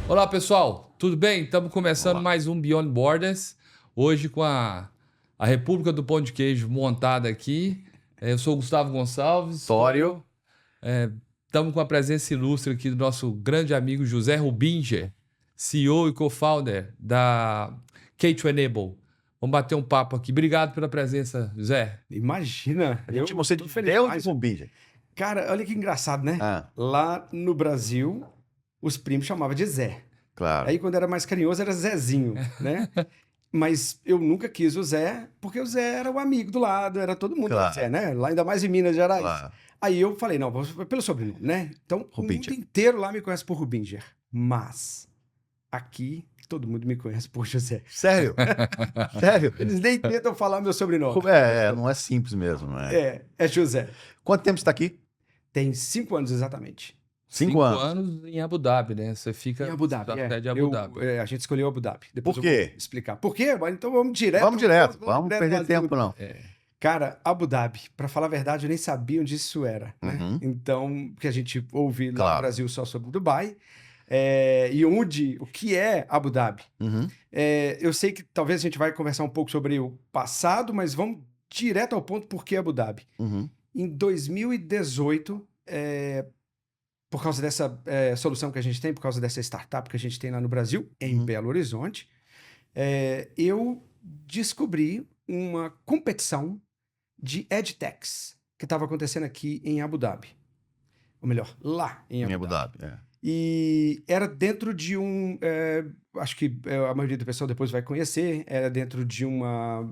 Olá, pessoal, tudo bem? Estamos começando mais um Beyond Borders, hoje com a República do Pão de Queijo montada aqui. Eu sou o Gustavo Gonçalves. Tório. Estamos com a presença ilustre aqui do nosso grande amigo José Rubinger, CEO e co-founder da K2Enable. Vamos bater um papo aqui. Obrigado pela presença, José. Imagina, A gente você de tô feliz Del demais. de Rubinger. Cara, olha que engraçado, né? Ah, Lá no Brasil, os primos chamavam de Zé. claro. Aí quando era mais carinhoso era Zezinho, né? Mas eu nunca quis o Zé, porque o Zé era o amigo do lado, era todo mundo Claro. Zé, né? Lá ainda mais em Minas Gerais. Claro. Aí eu falei, não, vamos pelo sobrenome, né? Então o mundo Rubinger. inteiro lá me conhece por Rubinger. Mas aqui todo mundo me conhece por José. Sério? Sério? Eles nem tentam falar meu sobrenome. Não é simples mesmo, não é? É José. Quanto tempo você está aqui? Tem 5 anos exatamente. 5 anos. em Abu Dhabi, né? Você fica Em Abu Dhabi, na cidade de Abu Dhabi. a gente escolheu Abu Dhabi. Depois Por eu quê? vou explicar. Por quê? Mas então vamos direto. Vamos direto, vamos direto perder ao tempo assunto. não. Cara, Abu Dhabi, pra falar a verdade, eu nem sabia onde isso era, né? Uhum. Então, porque a gente ouve lá Claro. no Brasil só sobre Dubai, e o que é Abu Dhabi? Uhum. Eu sei que talvez a gente vai conversar um pouco sobre o passado, mas vamos direto ao ponto, por que Abu Dhabi? Uhum. Em 2018, por causa dessa solução que a gente tem, por causa dessa startup que a gente tem lá no Brasil, em Uhum. Belo Horizonte, eu descobri uma competição de EdTechs que estava acontecendo aqui em Abu Dhabi. Ou melhor, lá em Em Abu Abu Dhabi. Dhabi. E era dentro de acho que a maioria do pessoal depois vai conhecer, era dentro de uma,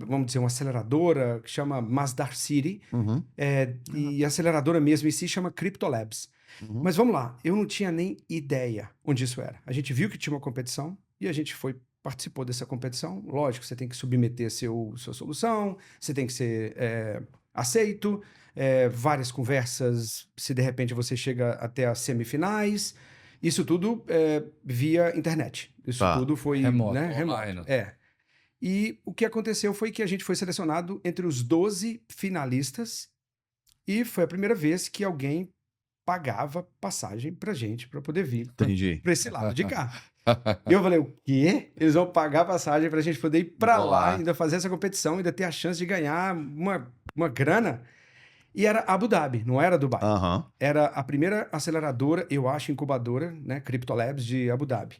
vamos dizer, uma aceleradora que chama Masdar City, Uhum. e a aceleradora mesmo em si chama Crypto Labs. Uhum. Mas vamos lá, eu não tinha nem ideia onde isso era. A gente viu que tinha uma competição e a gente participou dessa competição. Lógico, você tem que submeter sua solução, você tem que ser aceito, várias conversas, se de repente você chega até as semifinais. Isso tudo via internet. Isso Tá. tudo foi Remoto, né, online. remoto. E o que aconteceu foi que a gente foi selecionado entre os 12 finalistas e foi a primeira vez que alguém pagava passagem pra gente pra poder vir Entendi. pra esse lado de cá. E eu falei, o quê? Eles vão pagar passagem pra gente poder ir pra Vou lá, lá. ainda fazer essa competição, ainda ter a chance de ganhar uma grana. E era Abu Dhabi, não era Dubai. Aham. Era a primeira aceleradora, eu acho, incubadora, né, Crypto Labs de Abu Dhabi.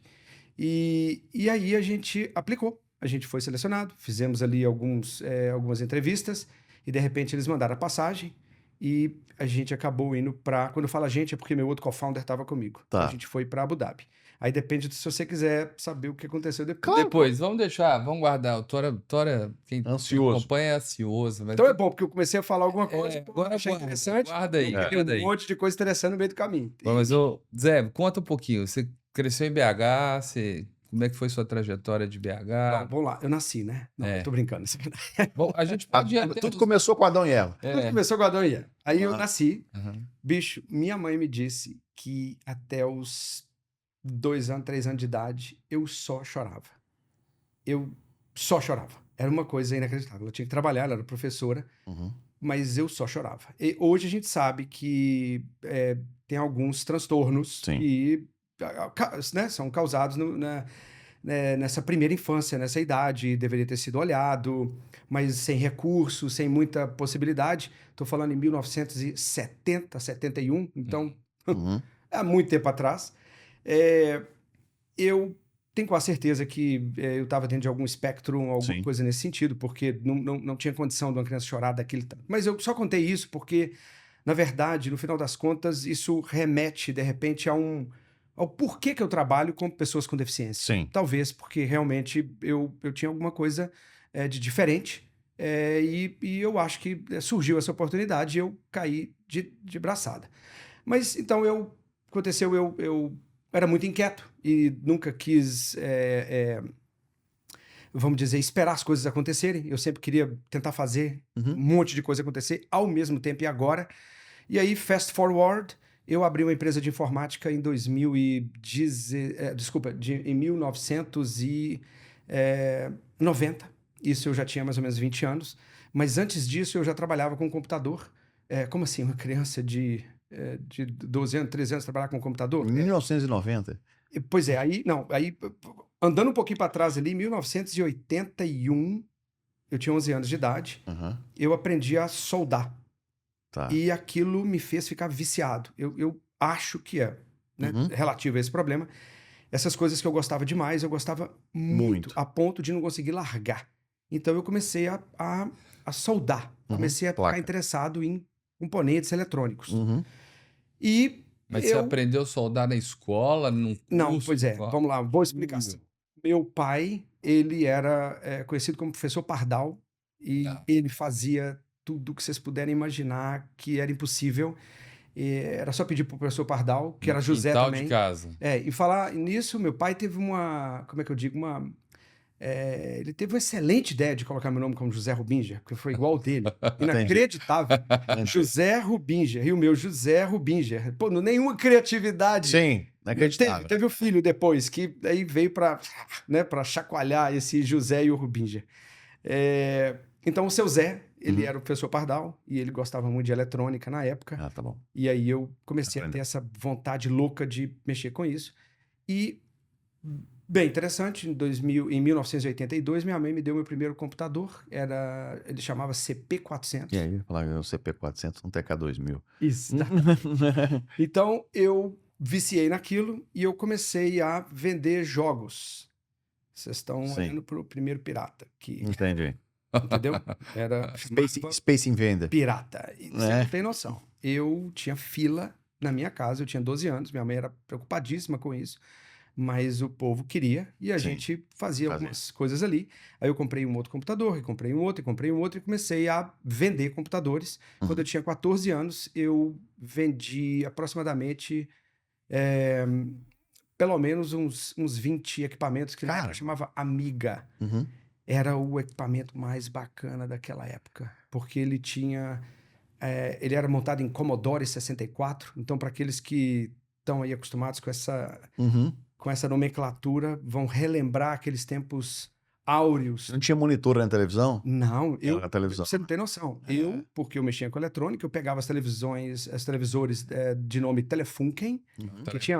E aí a gente aplicou, a gente foi selecionado, fizemos ali algumas entrevistas e de repente eles mandaram a passagem e a gente acabou indo pra... Quando eu falo a gente é porque meu outro co-founder estava comigo. Tá. Então a gente foi pra Abu Dhabi. Aí depende se você quiser saber o que aconteceu depois. Claro. Depois, vamos guardar. O Tória, quem Ansioso. acompanha é ansioso. Mas Então é bom, porque eu comecei a falar alguma coisa, agora achei guarda, interessante. guarda aí, Tem guarda aí. um monte de coisa interessante no meio do caminho. Mas, Zé, conta um pouquinho. Você cresceu em BH, como é que foi sua trajetória de Bom, BH? vamos lá, eu nasci, né? Não, É. tô brincando. Bom, a gente pode ir até Tudo os- começou com Adão e Eva. Tudo começou com Adão e Eva. Aí eu Ah. nasci, Aham. bicho, minha mãe me disse que até os 2 anos, 3 anos de idade, eu só chorava. Eu só chorava. Era uma coisa inacreditável. Eu tinha que trabalhar, ela era professora, Uhum. mas eu só chorava. E hoje a gente sabe que tem alguns transtornos Sim. que né, são causados nessa primeira infância, nessa idade, deveria ter sido olhado, mas sem recurso, sem muita possibilidade. Estou falando em 1970, 71, então Uhum. há muito tempo atrás. Eu tenho quase certeza que eu estava dentro de algum espectro, alguma Sim. coisa nesse sentido, porque não tinha condição de uma criança chorar daquele tanto. Mas eu só contei isso porque, na verdade, no final das contas, isso remete, de repente, ao porquê que eu trabalho com pessoas com deficiência. Sim. Talvez porque realmente eu tinha alguma coisa de diferente e eu acho que surgiu essa oportunidade e eu caí de braçada. Mas então aconteceu, eu era muito inquieto e nunca quis, vamos dizer, esperar as coisas acontecerem. Eu sempre queria tentar fazer Uhum. um monte de coisa acontecer ao mesmo tempo e agora. E aí, fast forward, eu abri uma empresa de informática em 1990. Isso eu já tinha mais ou menos 20 anos. Mas antes disso, eu já trabalhava com computador. Como assim? Uma criança de 12 anos, 13 anos trabalhar com computador? Em 1990. Pois é, aí andando um pouquinho para trás ali, em 1981, eu tinha 11 anos de idade, Aham. eu aprendi a soldar. Tá. E aquilo me fez ficar viciado. Eu acho que é, né, Uhum. relativo a esse problema. Essas coisas que eu gostava demais, eu gostava muito, Muito. a ponto de não conseguir largar. Então eu comecei a soldar. Uhum. Comecei a ficar Placa. interessado em componentes eletrônicos. Uhum. E Mas você eu... aprendeu a soldar na escola, num curso? Não, pois é. Qual? Vamos lá, boa explicação. Meu pai, ele era conhecido como professor Pardal e Tá. ele fazia tudo que vocês puderem imaginar que era impossível. Era só pedir pro professor Pardal, que era No José quintal também. de casa. E falar nisso, meu pai teve como é que eu digo, ele teve uma excelente ideia de colocar meu nome como José Rubinger, porque foi igual ao dele. Inacreditável. José Rubinger, e o meu José Rubinger. Pô, nenhuma criatividade. Sim, inacreditável. Teve o filho depois, que aí veio para chacoalhar esse José e o Rubinger. Então o seu Zé, ele era o professor Pardal, e ele gostava muito de eletrônica na época. Ah, tá bom. E aí eu comecei a Aprendeu. ter essa vontade louca de mexer com isso. E, bem interessante, em 1982, minha mãe me deu meu primeiro computador. Ele chamava CP400. E aí, eu ia falar o CP400, um TK2000. Isso. Então, eu viciei naquilo e eu comecei a vender jogos. Vocês estão Sim. olhando para o primeiro pirata, que, Entendi. entendeu? Era Space Invader. pirata. E você É. não tem noção. Eu tinha fila na minha casa, eu tinha 12 anos, minha mãe era preocupadíssima com isso, mas o povo queria e a Sim. gente fazia algumas coisas ali. Aí eu comprei um outro computador, e comprei um outro, e comprei um outro, e comecei a vender computadores. Uhum. Quando eu tinha 14 anos, eu vendi aproximadamente pelo menos uns 20 equipamentos que na época chamava Amiga. Uhum. Era o equipamento mais bacana daquela época, porque ele tinha... ele era montado em Commodore 64, então para aqueles que estão aí acostumados Uhum. com essa nomenclatura, vão relembrar aqueles tempos áureos. Não tinha monitor na televisão? Não, Era na televisão. você não tem noção. Porque eu mexia com eletrônica, eu pegava os televisores de nome Telefunken, que tinha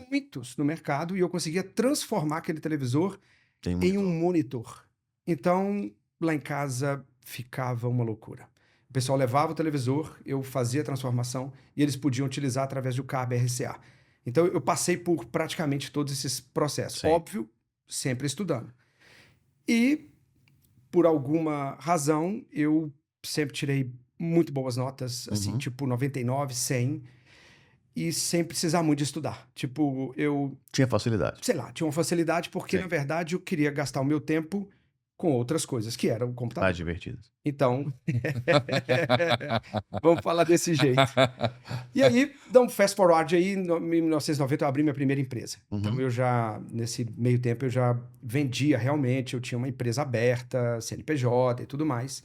muitos no mercado, e eu conseguia transformar aquele televisor Tem em monitor. um monitor. Então, lá em casa ficava uma loucura. O pessoal levava o televisor, eu fazia a transformação e eles podiam utilizar através do cabo RCA. Então, eu passei por praticamente todos esses processos. Sim. Óbvio, sempre estudando. E, por alguma razão, eu sempre tirei muito boas notas, assim, tipo 99, 100, e sem precisar muito de estudar. Tipo, eu, Tinha facilidade. sei lá, tinha uma facilidade porque, Sim. na verdade, eu queria gastar o meu tempo com outras coisas, que era o computador. Mais divertidas. Então, vamos falar desse jeito. E aí, dá um fast forward aí, em 1990 eu abri minha primeira empresa. Então eu já, nesse meio tempo, eu já vendia realmente, eu tinha uma empresa aberta, CNPJ e tudo mais.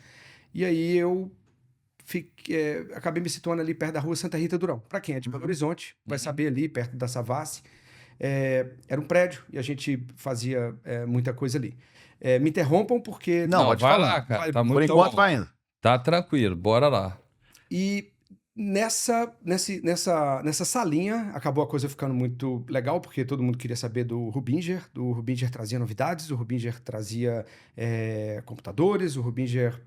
E aí eu acabei me situando ali perto da rua Santa Rita Durão. Para quem é de Belo Horizonte, vai saber ali, perto da Savassi. Era um prédio e a gente fazia muita coisa ali. Me interrompam porque... Não, pode vai falar. lá, cara. Tá Por muito enquanto bom. vai indo. Tá tranquilo, bora lá. E nessa salinha acabou a coisa ficando muito legal, porque todo mundo queria saber do Rubinger. O Rubinger trazia novidades, o Rubinger trazia computadores, o Rubinger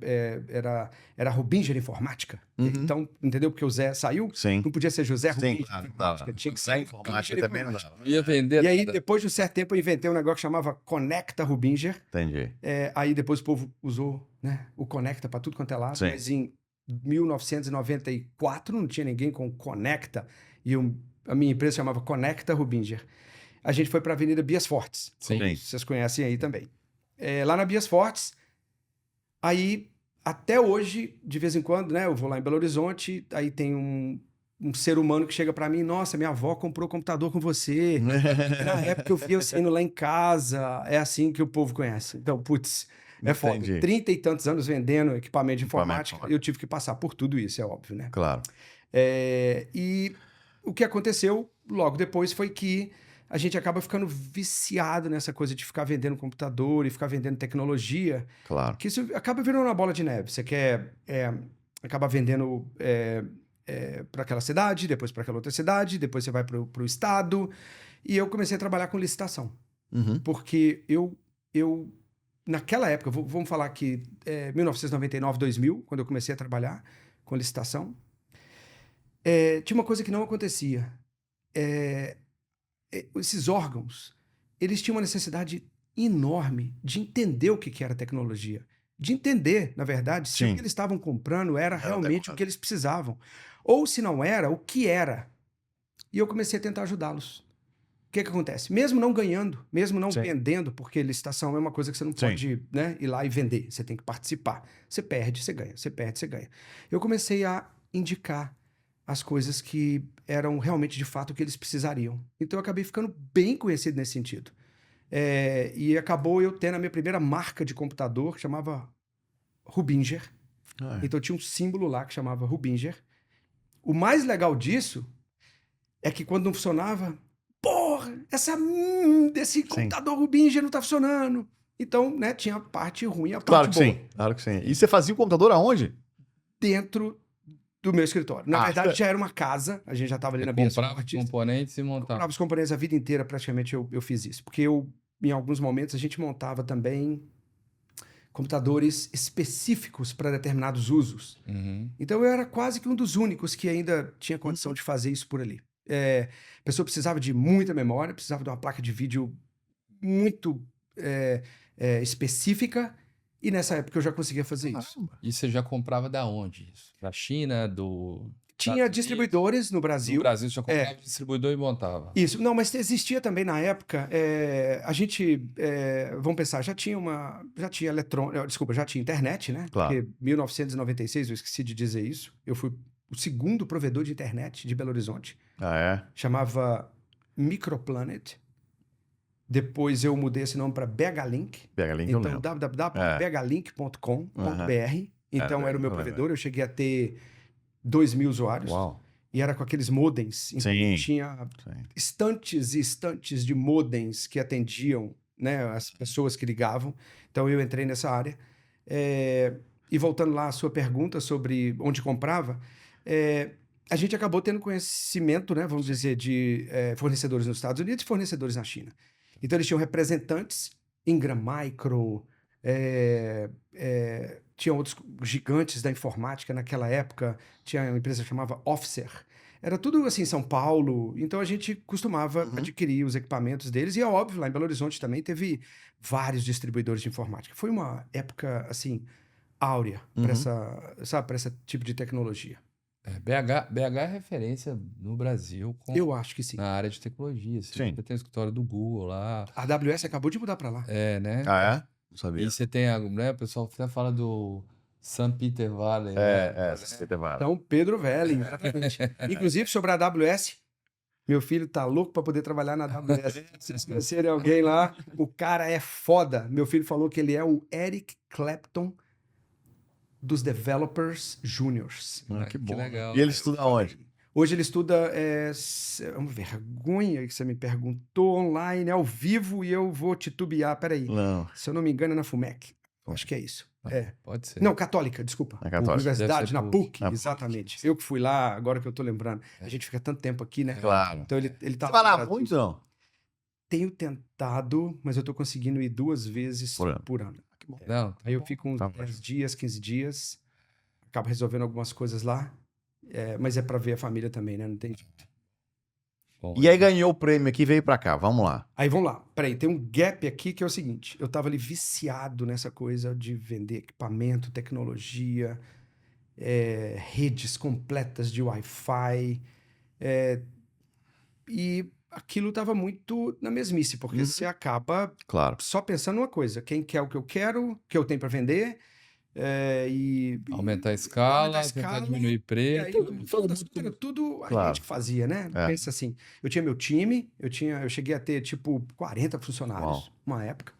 era Rubinger Informática. Então, entendeu? Porque o Zé saiu, Sim. não podia ser José Sim, Rubinger claro. Informática, tinha que ser Sem informática também não dava. Ia vender E aí, nada. depois de um certo tempo, eu inventei um negócio que chamava Conecta Rubinger. Entendi. Aí depois o povo usou, né, o Conecta para tudo quanto é lado, Sim. mas em 1994 não tinha ninguém com Conecta e a minha empresa chamava Conecta Rubinger. A gente foi para a Avenida Bias Fortes, Sim. como vocês conhecem aí também. Lá na Bias Fortes, aí até hoje, de vez em quando, né, eu vou lá em Belo Horizonte, aí tem um ser humano que chega para mim, nossa, minha avó comprou computador com você. Na época eu via você indo lá em casa. É assim que o povo conhece. Então, putz, é foda. Entendi. 30 e tantos anos vendendo equipamento de informática, informática. eu tive que passar por tudo isso, é óbvio, né? Claro. E o que aconteceu logo depois foi que a gente acaba ficando viciado nessa coisa de ficar vendendo computador e ficar vendendo tecnologia, Claro. que isso acaba virando uma bola de neve. Você quer acaba vendendo para aquela cidade, depois para aquela outra cidade, depois você vai para o estado, E eu comecei a trabalhar com licitação. Uhum. Porque eu naquela época, vamos falar que 1999, 2000, quando eu comecei a trabalhar com licitação, tinha uma coisa que não acontecia. Esses órgãos, eles tinham uma necessidade enorme de entender o que era tecnologia. De entender, na verdade, se Sim. o que eles estavam comprando era realmente adequado. o que eles precisavam. Ou, se não era, o que era. E eu comecei a tentar ajudá-los. O que acontece? Mesmo não ganhando, mesmo não Sim. vendendo, porque licitação é uma coisa que você não Sim. pode, né, ir lá e vender. Você tem que participar. Você perde, você ganha. Você perde, você ganha. Eu comecei a indicar as coisas que eram realmente, de fato, o que eles precisariam. Então, eu acabei ficando bem conhecido nesse sentido. E acabou eu tendo a minha primeira marca de computador, que chamava Rubinger. Ah, Então, tinha um símbolo lá que chamava Rubinger. O mais legal disso é que quando não funcionava, porra, desse computador Rubinger não tá funcionando. Então, né, tinha a parte ruim e a Claro parte que boa. sim, claro que sim. E você fazia o computador aonde? Dentro do meu escritório. Na Ah, verdade, é. já era uma casa, a gente já estava ali na Bia Comprava os componentes e montava. comprava os componentes a vida inteira, praticamente eu fiz isso. Porque em alguns momentos, a gente montava também computadores específicos para determinados usos. Uhum. Então, eu era quase que um dos únicos que ainda tinha condição de fazer isso por ali. A pessoa precisava de muita memória, precisava de uma placa de vídeo muito específica, e nessa época eu já conseguia fazer isso. Caramba. E você já comprava da onde? Isso? Da China, Tinha Estados distribuidores no No Brasil. Brasil você já comprava de distribuidor e montava. Isso, não, mas existia também na época, a gente, vamos pensar, já tinha internet, né? Claro. Porque 1996, eu esqueci de dizer isso, eu fui o segundo provedor de internet de Belo Horizonte, Ah, é? chamava Microplanet. Depois eu mudei esse nome para BHLink, Pega link, eu então lembro. www.bhlink.com.br. Então era o meu eu lembro. provedor, eu cheguei a ter 2.000 usuários. Uau. E era com aqueles modems. Então Sim. tinha Sim. estantes e estantes de modems que atendiam, né, as pessoas que ligavam. Então eu entrei nessa área. E voltando lá à sua pergunta sobre onde comprava, a gente acabou tendo conhecimento, né, vamos dizer, de fornecedores nos Estados Unidos e fornecedores na China. Então eles tinham representantes, Ingram Micro, tinha outros gigantes da informática naquela época, tinha uma empresa que chamava Officer. Era tudo assim em São Paulo, então a gente costumava adquirir os equipamentos deles, e é óbvio, lá em Belo Horizonte também teve vários distribuidores de informática. Foi uma época, assim, áurea para esse tipo de tecnologia. BH é referência no Brasil Eu acho que sim. na área de tecnologia. Sim. Você tem o escritório do Google lá. A AWS acabou de mudar para lá. Né? Ah, é? Não E sabia. você tem, né, o pessoal até fala do St. Peter Valley. Então, Pedro Velling, exatamente. Inclusive, sobre a AWS, meu filho tá louco para poder trabalhar na AWS. Se vocês conhecerem alguém lá, o cara é foda. Meu filho falou que ele é o Eric Clapton dos developers juniors. Que que bom. legal. E ele estuda onde? Hoje ele estuda, é uma vergonha que você me perguntou, online, ao vivo, e eu vou titubear. Peraí, Não. se eu não me engano é na FUMEC. Acho que é isso. Pode ser. Não, Católica, desculpa. Na Católica. Universidade, Deve ser na PUC. PUC, Na PUC. exatamente. Eu que fui lá, agora que eu tô lembrando. A gente fica tanto tempo aqui, né? Claro. Então ele tá Você vai no lá Brasil. muito, não? Tenho tentado, mas eu tô conseguindo ir 2 vezes Por ano. por ano. Não, Aí eu fico uns Tá 10 dias, 15 dias, acabo resolvendo algumas coisas lá, mas é para ver a família também, né? Não tem jeito. bom. E aí ganhou o prêmio aqui e veio pra cá. Vamos lá. Aí vamos lá. Peraí, tem um gap aqui que é o seguinte: eu tava ali viciado nessa coisa de vender equipamento, tecnologia, redes completas de Wi-Fi, e aquilo tava muito na mesmice, porque você acaba Claro. só pensando numa coisa: quem quer o que eu quero, o que eu tenho para vender, Aumentar a escala, aumentar a tentar escala, diminuir e preço. aí, no final das contas, era tudo a Claro. gente que fazia, né? Pensa assim, eu tinha meu time, eu cheguei a ter, tipo, 40 funcionários, Uau. uma época.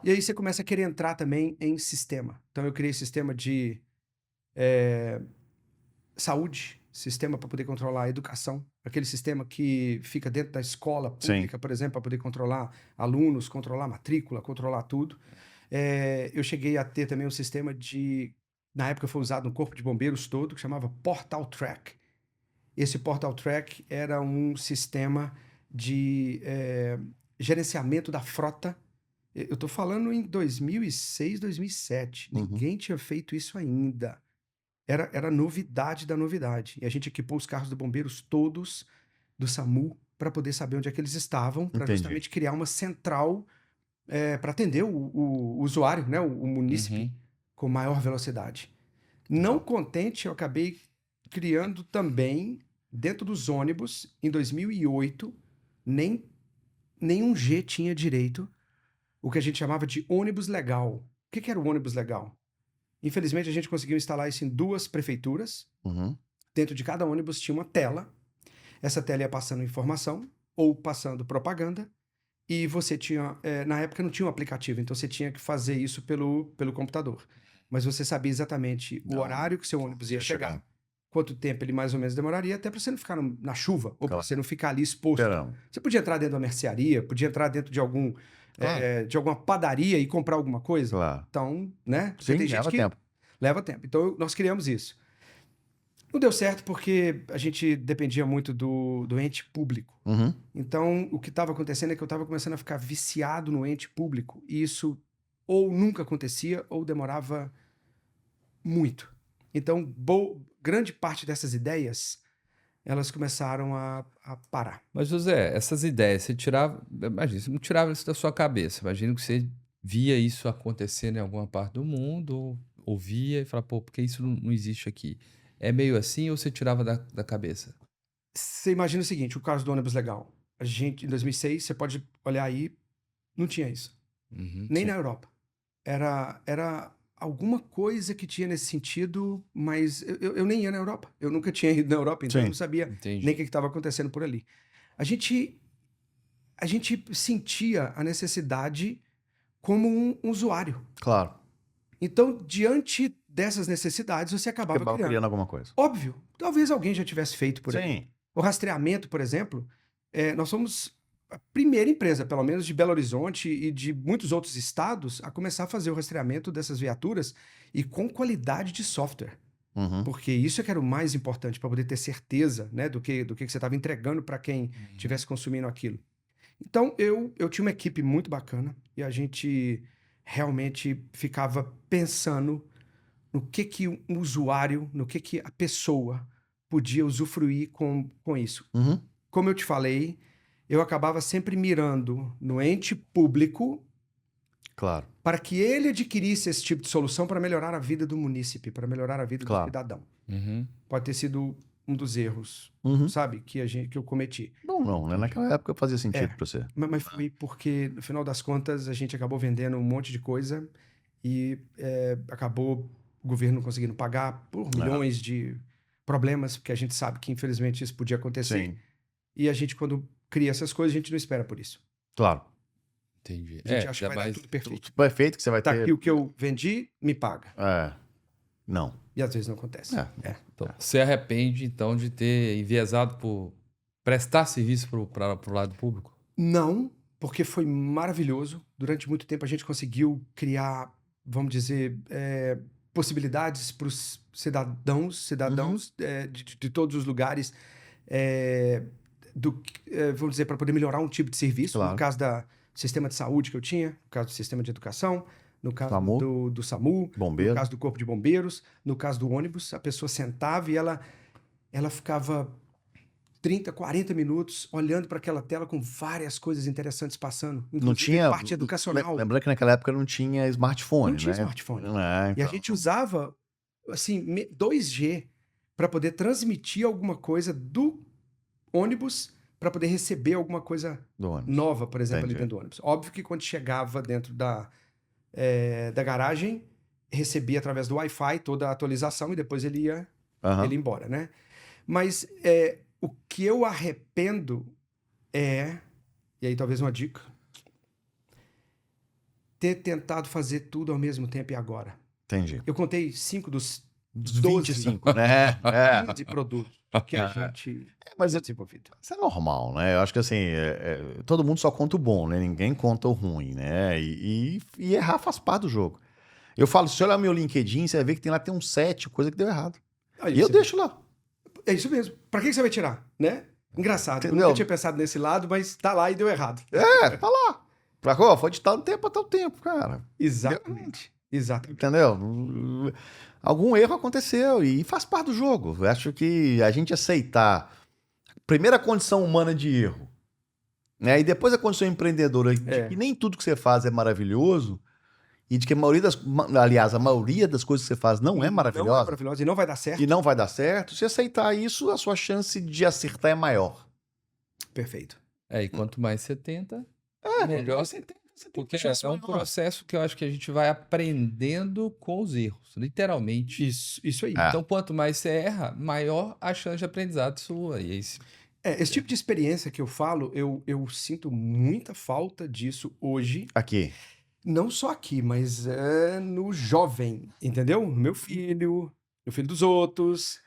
E aí você começa a querer entrar também em sistema. Então eu criei sistema de saúde, sistema para poder controlar a educação, aquele sistema que fica dentro da escola pública, por exemplo, para poder controlar alunos, controlar matrícula, controlar tudo. Eu cheguei a ter também um sistema na época foi usado no Corpo de Bombeiros todo, que chamava Portal Track. Esse Portal Track era um sistema gerenciamento da frota. Eu tô falando em 2006, 2007. Uhum. Ninguém tinha feito isso ainda. Era novidade da novidade. E a gente equipou os carros de bombeiros todos do SAMU para poder saber onde é que eles estavam, para Entendi. justamente criar uma central para atender o usuário, né, o munícipe, Uhum. com maior velocidade. Não contente, eu acabei criando também, dentro dos ônibus, em 2008, nenhum G tinha direito, o que a gente chamava de ônibus legal. O que era o ônibus legal? Infelizmente, a gente conseguiu instalar isso em 2 prefeituras. Uhum. Dentro de cada ônibus tinha uma tela. Essa tela ia passando informação ou passando propaganda. E você tinha... na época não tinha um aplicativo, então você tinha que fazer isso pelo computador. Mas você sabia exatamente o Não, horário que seu ônibus ia ia chegar, chegar. quanto tempo ele mais ou menos demoraria, até para você não ficar na chuva, ou para Claro. você não ficar ali exposto. Esperando. Você podia entrar dentro da mercearia, podia entrar dentro de de alguma padaria e comprar alguma coisa. Claro. Então, né? Porque Sim, leva tempo. Leva tempo. Então, nós criamos isso. Não deu certo porque a gente dependia muito do ente público. Uhum. Então, o que estava acontecendo é que eu estava começando a ficar viciado no ente público. E isso ou nunca acontecia ou demorava muito. Então, grande parte dessas ideias, elas começaram a parar. Mas, José, essas ideias, você tirava. Imagina, você não tirava isso da sua cabeça. Imagina que você via isso acontecendo em alguma parte do mundo, ou ouvia e falava, pô, por que isso não existe aqui? É meio assim ou você tirava da cabeça? Você imagina o seguinte, o caso do ônibus legal. A gente, em 2006, você pode olhar aí, não tinha isso. Uhum. Nem na Europa. Era alguma coisa que tinha nesse sentido, mas eu nem ia na Europa. Eu nunca tinha ido na Europa, então Sim. eu não sabia Entendi. nem o que estava acontecendo por ali. A gente sentia a necessidade como um usuário. Claro. Então, diante dessas necessidades, você acabava Acabava criando. criando alguma coisa. Óbvio, talvez alguém já tivesse feito por aí. Sim. O rastreamento, por exemplo, nós somos a primeira empresa, pelo menos de Belo Horizonte e de muitos outros estados, a começar a fazer o rastreamento dessas viaturas e com qualidade de software. Uhum. Porque isso é que era o mais importante, para poder ter certeza, né, do que você estava entregando para quem estivesse consumindo aquilo. Então, eu tinha uma equipe muito bacana e a gente realmente ficava pensando no que um usuário, no que a pessoa podia usufruir com isso. Uhum. Como eu te falei, eu acabava sempre mirando no ente público Claro. para que ele adquirisse esse tipo de solução para melhorar a vida do munícipe, para melhorar a vida Claro. do cidadão. Uhum. Pode ter sido um dos erros, Uhum. sabe, que eu cometi. Não, né? Naquela época fazia sentido pra você. Mas foi porque, no final das contas, a gente acabou vendendo um monte de coisa e acabou o governo não conseguindo pagar por milhões de problemas, porque a gente sabe que, infelizmente, isso podia acontecer. Sim. E a gente, quando cria essas coisas, a gente não espera por isso. Claro. Entendi. A gente acha que ainda vai dar mais- tudo perfeito. Tudo perfeito que você vai Tá ter. aqui o que eu vendi, me paga. Não. E às vezes não acontece. Então, você arrepende, então, de ter enviesado por prestar serviço para o lado público? Não, porque foi maravilhoso. Durante muito tempo a gente conseguiu criar, vamos dizer, possibilidades para os cidadãos de todos os lugares, vamos dizer, para poder melhorar um tipo de serviço. Claro. No caso do sistema de saúde que eu tinha, no caso do sistema de educação, no caso SAMU. do SAMU, Bombeiro. no caso do Corpo de Bombeiros, no caso do ônibus, a pessoa sentava e ela ficava 30, 40 minutos olhando para aquela tela com várias coisas interessantes passando. Não Inclusive tinha. parte educacional. Lembrando que naquela época não tinha smartphone, Não tinha né? smartphone. É, E a então. gente usava, assim, 2G para poder transmitir alguma coisa do ônibus para poder receber alguma coisa Do ônibus. nova, por exemplo, ali Entendi. dentro do ônibus. Óbvio que quando chegava dentro da garagem, recebia através do Wi-Fi toda a atualização e depois ele ia Aham. ele ia embora, né? Mas o que eu arrependo e aí talvez uma dica, ter tentado fazer tudo ao mesmo tempo e agora. Entendi. Eu contei 5 dos Dos 12 25, né? de produtos que a gente Mas tinha desenvolvido. isso é normal, né? Eu acho que assim, todo mundo só conta o bom, né? Ninguém conta o ruim, né? E errar faz parte do jogo. Eu falo, se você olhar meu LinkedIn, você vai ver que tem lá tem uns 7 coisa que deu errado. Aí E eu você- deixo lá. É isso mesmo. Pra que você vai tirar, né? Engraçado, eu Entendeu? nunca tinha pensado nesse lado, mas tá lá e deu errado. Tá lá. Foi de tal tempo a tal tempo, cara. Exatamente. Exatamente. Entendeu? Algum erro aconteceu e faz parte do jogo. Eu acho que a gente aceitar primeiro a condição humana de erro, né? E depois a condição empreendedora de que nem tudo que você faz é maravilhoso e de que a maioria das coisas que você faz não é Não é maravilhosa maravilhosa e não vai dar certo. e não vai dar certo, se aceitar isso, a sua chance de acertar é maior. Perfeito. E quanto mais você tenta, melhor você tenta. Porque chance é um maior. processo que eu acho que a gente vai aprendendo com os erros, literalmente. Isso aí. É. Então, quanto mais você erra, maior a chance de aprendizado sua. E aí, Esse tipo de experiência que eu falo, eu sinto muita falta disso hoje. Aqui. Não só aqui, mas no jovem, entendeu? Meu filho dos outros.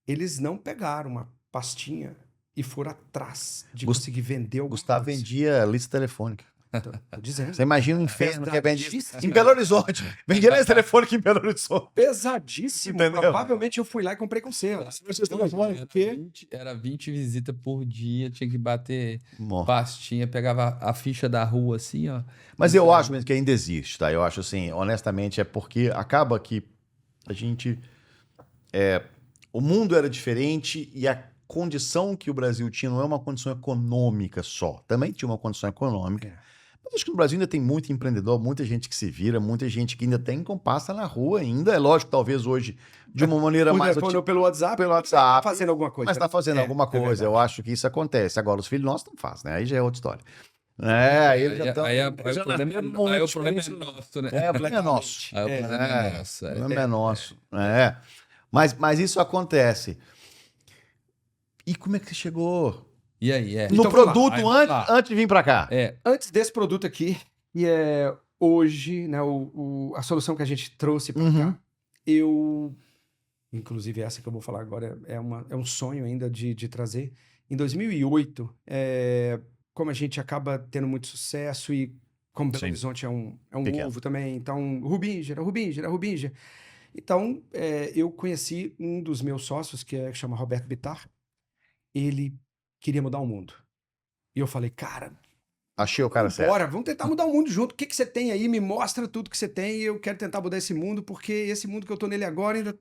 Eles não pegaram uma pastinha e foram atrás de conseguir vender alguma Gustavo coisa. vendia lista telefônica. Tô dizendo. Você imagina o inferno que é vendido Pesadíssimo. em Belo Horizonte. Vendia lista telefônica em Belo Horizonte. Pesadíssimo. Entendeu? Provavelmente eu fui lá e comprei com selo. era 20 visitas por dia, tinha que bater Bom. pastinha, pegava a ficha da rua assim, ó. Mas eu acho mesmo que ainda existe, tá? Eu acho assim, honestamente, é porque acaba que a gente. O mundo era diferente e a condição que o Brasil tinha não é uma condição econômica só. Também tinha uma condição econômica. Mas acho que no Brasil ainda tem muito empreendedor, muita gente que se vira, muita gente que ainda tem compassa na rua ainda. É lógico, talvez hoje, de uma maneira Por mais... telefone ou pelo WhatsApp, WhatsApp. tá fazendo alguma coisa. Mas tá fazendo alguma coisa. Eu acho que isso acontece. Agora, os filhos nossos não fazem, né? Aí já é outra história. Aí eles já estão... Aí o problema é nosso, né? O problema é nosso. Aí o problema é nosso. O problema é nosso. Mas isso acontece. E como é que você chegou E aí, no Então, vamos lá. produto antes de vir pra cá? Antes desse produto aqui, que é hoje, né, a solução que a gente trouxe para cá, inclusive essa que eu vou falar agora é um sonho ainda de trazer. Em 2008, como a gente acaba tendo muito sucesso e como Belo Horizonte é um Pequeno. ovo também, então Rubinger. Então, eu conheci um dos meus sócios, que chama Roberto Bittar. Ele queria mudar o mundo. E eu falei, cara, Achei o cara certo. bora, vamos tentar mudar o mundo junto. O que você tem aí? Me mostra tudo que você tem. Eu quero tentar mudar esse mundo, porque esse mundo que eu tô nele agora ainda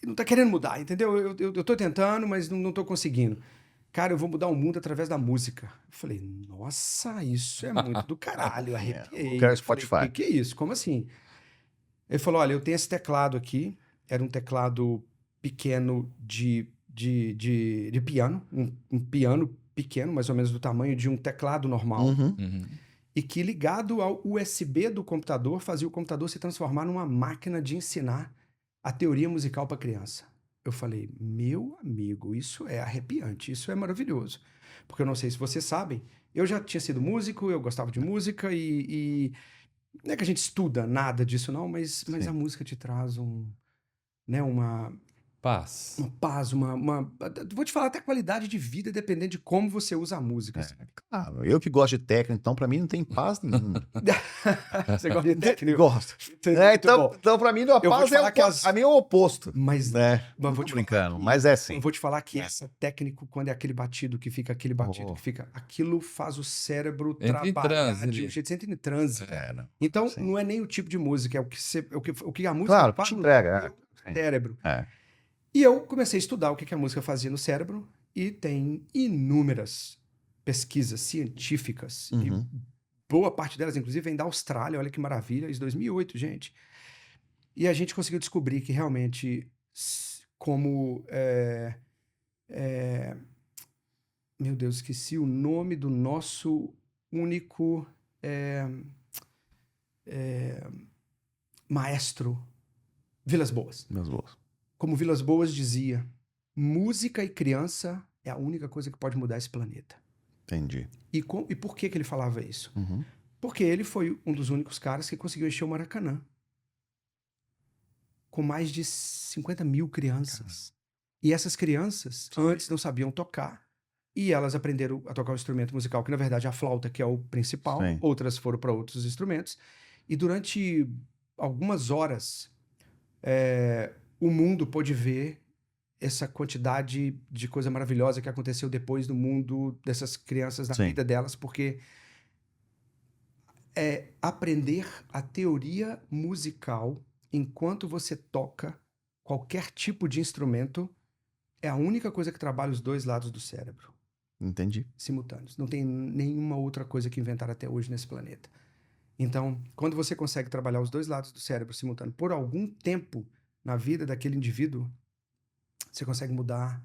não tá querendo mudar, entendeu? Eu tô tentando, mas não tô conseguindo. Cara, eu vou mudar o mundo através da música. Eu falei, nossa, isso é muito do caralho. Eu arrepiei. Eu quero Eu falei, Spotify. que é isso? Como assim? Ele falou, olha, eu tenho esse teclado aqui. Era um teclado pequeno de piano. Um piano pequeno, mais ou menos do tamanho de um teclado normal. E que ligado ao USB do computador, fazia o computador se transformar numa máquina de ensinar a teoria musical para criança. Eu falei, meu amigo, isso é arrepiante, isso é maravilhoso. Porque eu não sei se vocês sabem, eu já tinha sido músico, eu gostava de música e não é que a gente estuda nada disso não, mas a música te traz uma paz. Uma paz, vou te falar até qualidade de vida, dependendo de como você usa a música. Claro, eu que gosto de técnico, então pra mim não tem paz nenhuma. Você gosta de técnico? Gosto. Então pra mim, a paz a mim é o oposto. Mas Não vou tô te brincando, falar mas é assim. Eu vou te falar que essa técnico, quando é aquele batido que fica, aquilo faz o cérebro Entra em trabalhar transe, de um jeito, você entra em transe. Não. Então, Sim. não é nem o tipo de música, é o que a música Claro, faz te no entrega. cérebro. É. E eu comecei a estudar o que a música fazia no cérebro e tem inúmeras pesquisas científicas e boa parte delas, inclusive, vem da Austrália. Olha que maravilha, isso 2008, gente. E a gente conseguiu descobrir que realmente como... meu Deus, esqueci o nome do nosso único maestro, Vilas Boas. Meus bolsos. Como Vilas Boas dizia, música e criança é a única coisa que pode mudar esse planeta. Entendi. E por que ele falava isso? Porque ele foi um dos únicos caras que conseguiu encher o Maracanã com mais de 50 mil crianças. E essas crianças antes não sabiam tocar e elas aprenderam a tocar um instrumento musical, que na verdade é a flauta, que é o principal. Sim. Outras foram para outros instrumentos. E durante algumas horas... o mundo pôde ver essa quantidade de coisa maravilhosa que aconteceu depois no mundo dessas crianças, na Sim. vida delas, porque aprender a teoria musical enquanto você toca qualquer tipo de instrumento é a única coisa que trabalha os dois lados do cérebro, Entendi. simultâneos. Não tem nenhuma outra coisa que inventaram até hoje nesse planeta. Então, quando você consegue trabalhar os dois lados do cérebro simultâneo por algum tempo na vida daquele indivíduo, você consegue mudar,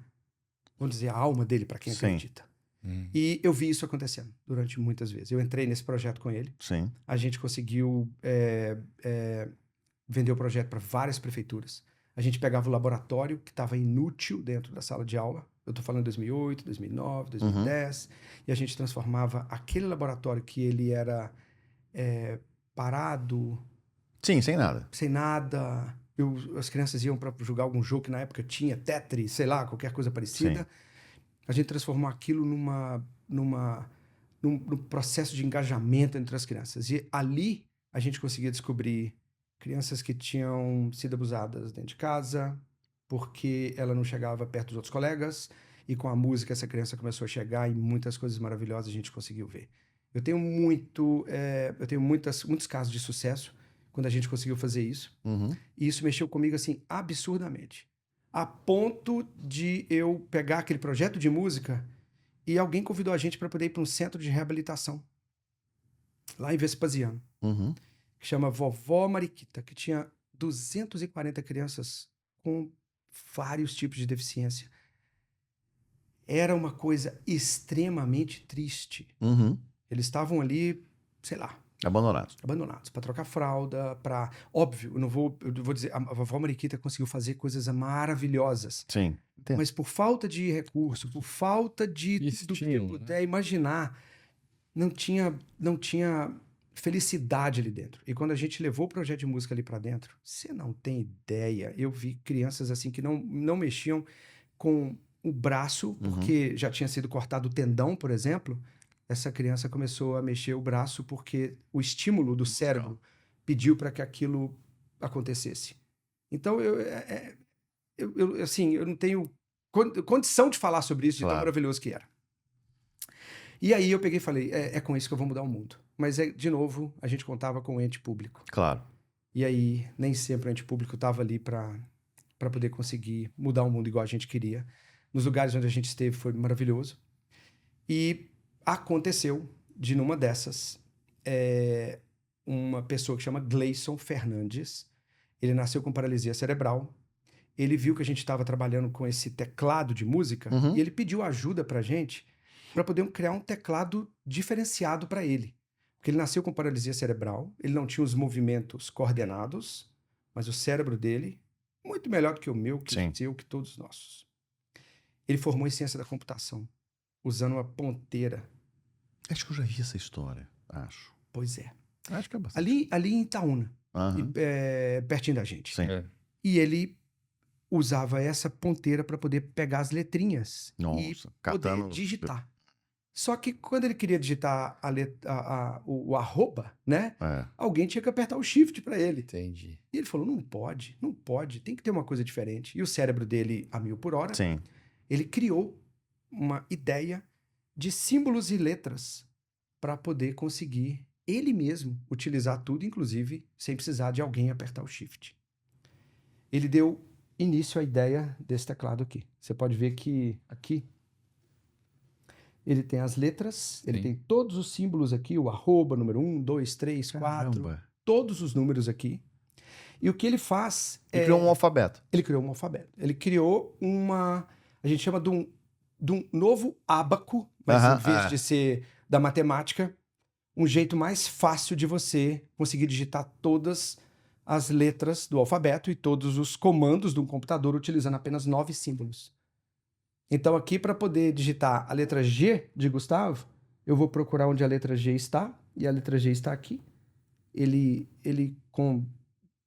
vamos dizer, a alma dele, para quem Sim. acredita. E eu vi isso acontecendo durante muitas vezes. Eu entrei nesse projeto com ele. Sim. A gente conseguiu vender o projeto para várias prefeituras. A gente pegava o laboratório que estava inútil dentro da sala de aula. Eu estou falando 2008, 2009, 2010. E a gente transformava aquele laboratório que ele era parado, Sim, sem nada. sem nada. As crianças iam para jogar algum jogo que na época tinha, Tetris, sei lá, qualquer coisa parecida. Sim. A gente transformou aquilo num processo de engajamento entre as crianças. E ali a gente conseguia descobrir crianças que tinham sido abusadas dentro de casa, porque ela não chegava perto dos outros colegas, e com a música essa criança começou a chegar e muitas coisas maravilhosas a gente conseguiu ver. Eu tenho muitos casos de sucesso quando a gente conseguiu fazer isso. Uhum. E isso mexeu comigo, assim, absurdamente. A ponto de eu pegar aquele projeto de música e alguém convidou a gente para poder ir para um centro de reabilitação, lá em Vespasiano, Uhum. que chama Vovó Mariquita, que tinha 240 crianças com vários tipos de deficiência. Era uma coisa extremamente triste. Uhum. Eles estavam ali, sei lá, Abandonados. abandonados, para trocar fralda, para... Óbvio, eu vou dizer, a vovó Mariquita conseguiu fazer coisas maravilhosas, Sim. Entendo. mas por falta de recurso, por falta de tudo que eu Estímulo, puder imaginar, não tinha felicidade ali dentro. E quando a gente levou o projeto de música ali para dentro, você não tem ideia. Eu vi crianças assim que não mexiam com o braço, porque já tinha sido cortado o tendão, por exemplo. Essa criança começou a mexer o braço porque o estímulo do cérebro pediu para que aquilo acontecesse. Então, eu não tenho condição de falar sobre isso, de tão Claro. maravilhoso que era. E aí eu peguei e falei, é com isso que eu vou mudar o mundo. Mas, de novo, a gente contava com o ente público. Claro. E aí, nem sempre o ente público estava ali para poder conseguir mudar o mundo igual a gente queria. Nos lugares onde a gente esteve foi maravilhoso. E aconteceu de, numa dessas, uma pessoa que chama Gleison Fernandes. Ele nasceu com paralisia cerebral. Ele viu que a gente estava trabalhando com esse teclado de música e ele pediu ajuda para a gente para poder criar um teclado diferenciado para ele. Porque ele nasceu com paralisia cerebral, ele não tinha os movimentos coordenados, mas o cérebro dele, muito melhor do que o meu, que Sim. o seu, que todos os nossos. Ele formou em ciência da computação, usando uma ponteira. Acho que eu já vi essa história. Acho. Pois é. Acho que é bastante. Ali em Itaúna, Aham. pertinho da gente. Sim. E ele usava essa ponteira para poder pegar as letrinhas e Nossa. poder Catando. digitar. Só que quando ele queria digitar o arroba, né? É. Alguém tinha que apertar o shift para ele. Entendi. E ele falou, não pode, tem que ter uma coisa diferente. E o cérebro dele, a 1000 por hora, Sim. ele criou uma ideia de símbolos e letras para poder conseguir ele mesmo utilizar tudo, inclusive sem precisar de alguém apertar o shift. Ele deu início à ideia desse teclado aqui. Você pode ver que aqui ele tem as letras, ele Sim. tem todos os símbolos aqui, o arroba, número 1, 2, 3, 4, Caramba. todos os números aqui. E o que ele faz Ele criou um alfabeto. Ele criou um alfabeto. Ele criou a gente chama de um novo ábaco, mas Aham, em vez de ser da matemática, um jeito mais fácil de você conseguir digitar todas as letras do alfabeto e todos os comandos de um computador utilizando apenas 9 símbolos. Então aqui, para poder digitar a letra G de Gustavo, eu vou procurar onde a letra G está, e a letra G está aqui. Ele com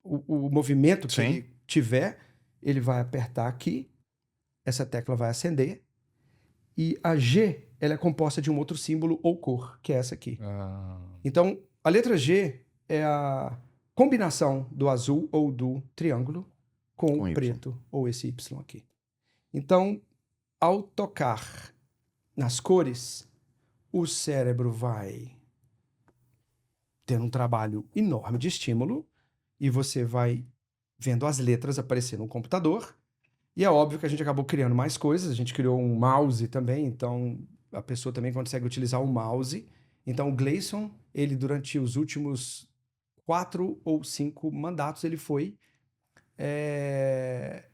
o movimento que Sim. ele tiver, ele vai apertar aqui, essa tecla vai acender, e a G, ela é composta de um outro símbolo ou cor, que é essa aqui. Então, a letra G é a combinação do azul ou do triângulo com Com o Y. preto ou esse Y aqui. Então, ao tocar nas cores, o cérebro vai ter um trabalho enorme de estímulo e você vai vendo as letras aparecer no computador. E é óbvio que a gente acabou criando mais coisas. A gente criou um mouse também, então a pessoa também consegue utilizar o mouse. Então o Gleison, ele durante os últimos 4 ou 5 mandatos, ele foi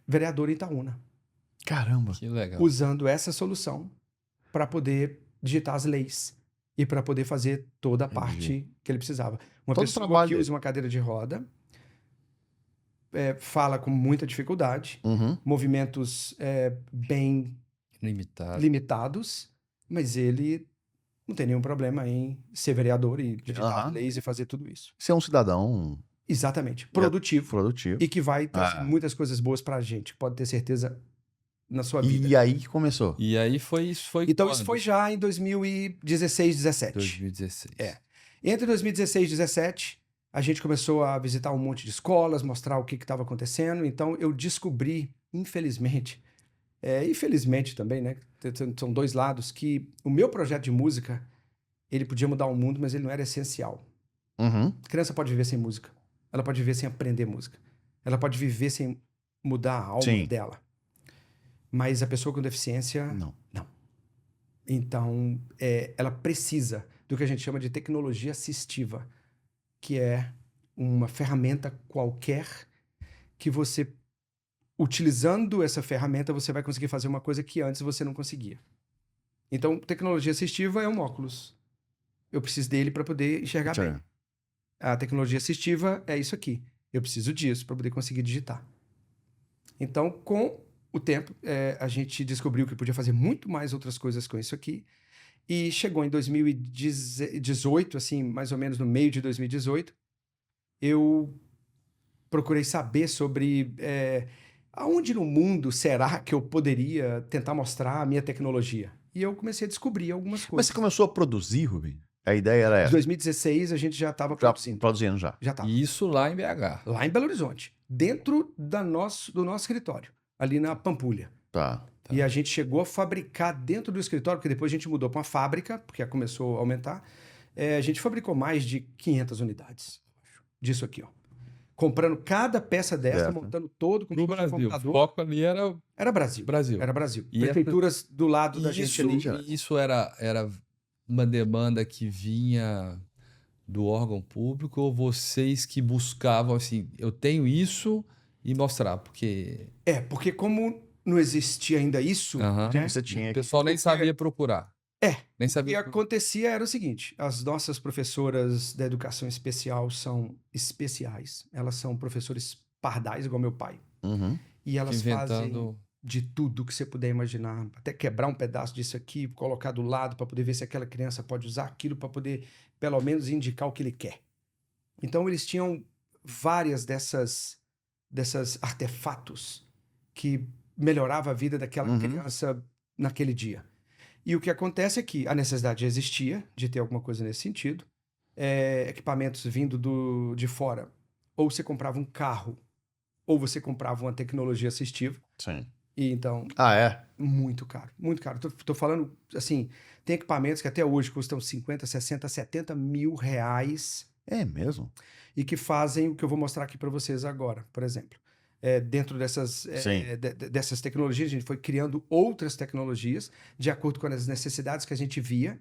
vereador em Itaúna, Caramba. Que legal. usando essa solução para poder digitar as leis e para poder fazer toda a parte que ele precisava. Uma Todo pessoa trabalho que dele. usa uma cadeira de roda fala com muita dificuldade, Uhum. movimentos bem Limitado. limitados, mas ele não tem nenhum problema em ser vereador e digitar Aham. leis e fazer tudo isso. Ser um cidadão Exatamente. Produtivo. produtivo. E que vai trazer Ah. muitas coisas boas pra gente, pode ter certeza, na sua vida. E aí que começou. E aí foi Então quando? isso foi já em 2016, 17. 2016. Entre 2016 e 2017, a gente começou a visitar um monte de escolas, mostrar o que estava acontecendo. Então eu descobri, infelizmente, infelizmente também, né? São dois lados, que o meu projeto de música, ele podia mudar o mundo, mas ele não era essencial. Uhum. A criança pode viver sem música. Ela pode viver sem aprender música. Ela pode viver sem mudar a alma Sim. dela. Mas a pessoa com deficiência, Não. então, ela precisa do que a gente chama de tecnologia assistiva, que é uma ferramenta qualquer que você, utilizando essa ferramenta, você vai conseguir fazer uma coisa que antes você não conseguia. Então, tecnologia assistiva é um óculos. Eu preciso dele para poder enxergar bem. Tchau. A tecnologia assistiva é isso aqui. Eu preciso disso para poder conseguir digitar. Então, com o tempo, a gente descobriu que podia fazer muito mais outras coisas com isso aqui. E chegou em 2018, assim, mais ou menos no meio de 2018, eu procurei saber sobre aonde no mundo será que eu poderia tentar mostrar a minha tecnologia. E eu comecei a descobrir algumas Mas coisas. você começou a produzir, Rubem? A ideia era Em essa. 2016, a gente já estava produzindo. Produzindo já. Já estava. E isso lá em BH. Lá em Belo Horizonte, dentro do nosso escritório, ali na Pampulha. Tá. E a gente chegou a fabricar dentro do escritório, porque depois a gente mudou para uma fábrica, porque começou a aumentar. A gente fabricou mais de 500 unidades disso aqui, ó. Comprando cada peça dessa, Certo. montando todo com No um Brasil. O computador. foco ali era Era Brasil. Brasil. Era Brasil. E Prefeituras do lado da gente ali. Isso era uma demanda que vinha do órgão público ou vocês que buscavam assim, eu tenho isso e mostrar, porque Porque como não existia ainda isso, Aham. né? Você tinha o que... pessoal nem sabia procurar. Nem O que sabia. acontecia era o seguinte: as nossas professoras da educação especial são especiais. Elas são professores pardais, igual meu pai. Uhum. E elas fazem Inventando. de tudo que você puder imaginar. Até quebrar um pedaço disso aqui, colocar do lado para poder ver se aquela criança pode usar aquilo para poder, pelo menos, indicar o que ele quer. Então, eles tinham várias dessas artefatos que melhorava a vida daquela Uhum. criança naquele dia. E o que acontece é que a necessidade existia de ter alguma coisa nesse sentido. Equipamentos vindo de fora. Ou você comprava um carro, ou você comprava uma tecnologia assistiva. Sim. E então, Ah, é? muito caro, muito caro. Tô falando, assim, tem equipamentos que até hoje custam 50, 60, 70 mil reais É mesmo? e que fazem o que eu vou mostrar aqui para vocês agora, por exemplo. Dentro dessas tecnologias, a gente foi criando outras tecnologias de acordo com as necessidades que a gente via.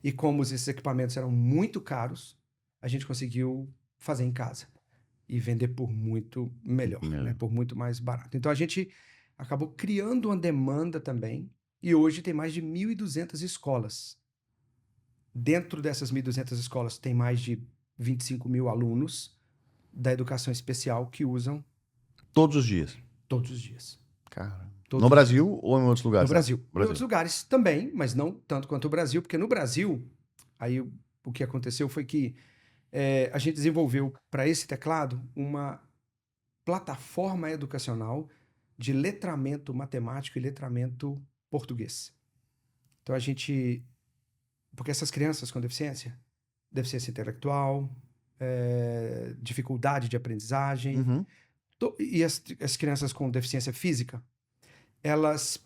E como esses equipamentos eram muito caros, a gente conseguiu fazer em casa e vender por muito melhor, né? Por muito mais barato. Então a gente acabou criando uma demanda também. E hoje tem mais de 1.200 escolas. Dentro dessas 1.200 escolas tem mais de 25 mil alunos da educação especial que usam Todos os dias. todos os dias. Cara. Todos No os Brasil ou em outros No lugares? Brasil. Em Brasil. outros lugares também, mas não tanto quanto o Brasil, porque no Brasil, aí o que aconteceu foi que a gente desenvolveu para esse teclado uma plataforma educacional de letramento matemático e letramento português. Então porque essas crianças com deficiência intelectual, dificuldade de aprendizagem, Uhum. e as crianças com deficiência física, elas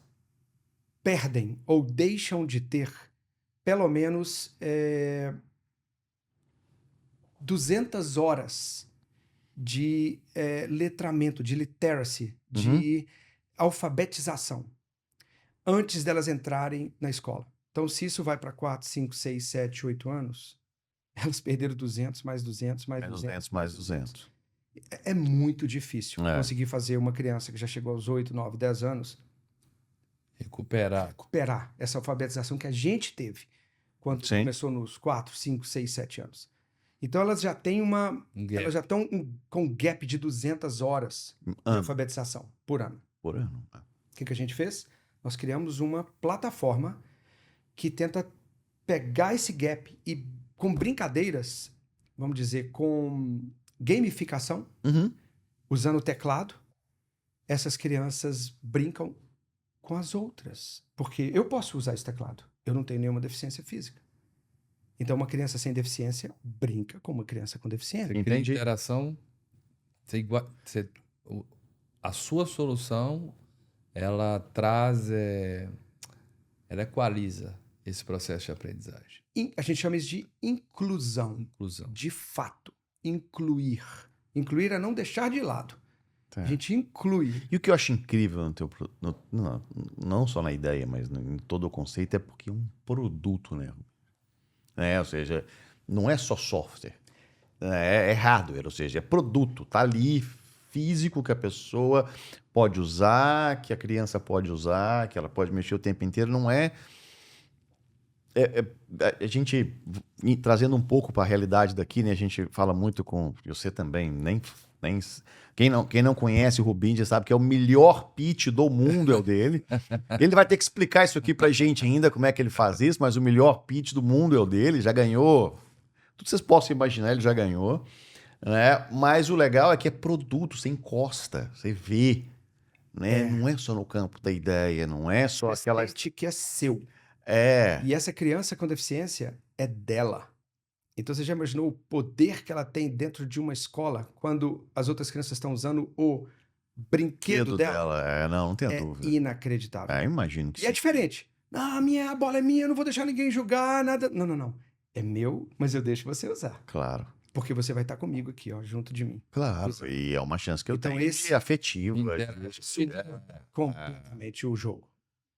perdem ou deixam de ter pelo menos 200 horas de letramento, de literacy, de alfabetização, antes delas entrarem na escola. Então, se isso vai para 4, 5, 6, 7, 8 anos, elas perderam 200, mais 200, mais 200. Mais 200. É muito difícil conseguir fazer uma criança que já chegou aos 8, 9, 10 anos recuperar essa alfabetização que a gente teve quando começou nos 4, 5, 6, 7 anos. Então, elas já têm elas já estão com um gap de 200 horas de alfabetização por ano. Por ano. O que a gente fez? Nós criamos uma plataforma que tenta pegar esse gap e, com brincadeiras, vamos dizer, com gamificação, usando o teclado, essas crianças brincam com as outras. Porque eu posso usar esse teclado. Eu não tenho nenhuma deficiência física. Então, uma criança sem deficiência brinca com uma criança com deficiência. Entendi. Interação, a sua solução, ela traz, ela equaliza esse processo de aprendizagem. A gente chama isso de inclusão. Inclusão. De fato. Incluir. Incluir é não deixar de lado. A gente inclui. E o que eu acho incrível não só na ideia, mas em todo o conceito, é porque é um produto, né? Ou seja, não é só software, é hardware, ou seja, é produto, tá ali, físico, que a pessoa pode usar, que a criança pode usar, que ela pode mexer o tempo inteiro, não é... a gente, trazendo um pouco para a realidade daqui, né, a gente fala muito com... Você também, quem não conhece o Rubinger sabe que é o melhor pitch do mundo, é o dele. Ele vai ter que explicar isso aqui pra gente ainda, como é que ele faz isso, mas o melhor pitch do mundo é o dele, já ganhou. Tudo que vocês possam imaginar, ele já ganhou. Né? Mas o legal é que é produto, você encosta, você vê. Né? Não é só no campo da ideia, não é só aquela... que é seu. É. E essa criança com deficiência é dela. Então, você já imaginou o poder que ela tem dentro de uma escola quando as outras crianças estão usando o brinquedo dela? Não tenho dúvida. É inacreditável. Eu imagino que sim. E é diferente. A bola é minha, eu não vou deixar ninguém jogar, nada. Não. É meu, mas eu deixo você usar. Claro. Porque você vai estar comigo aqui, ó, junto de mim. Claro, e é uma chance que eu tenho esse afetiva. Completamente o jogo,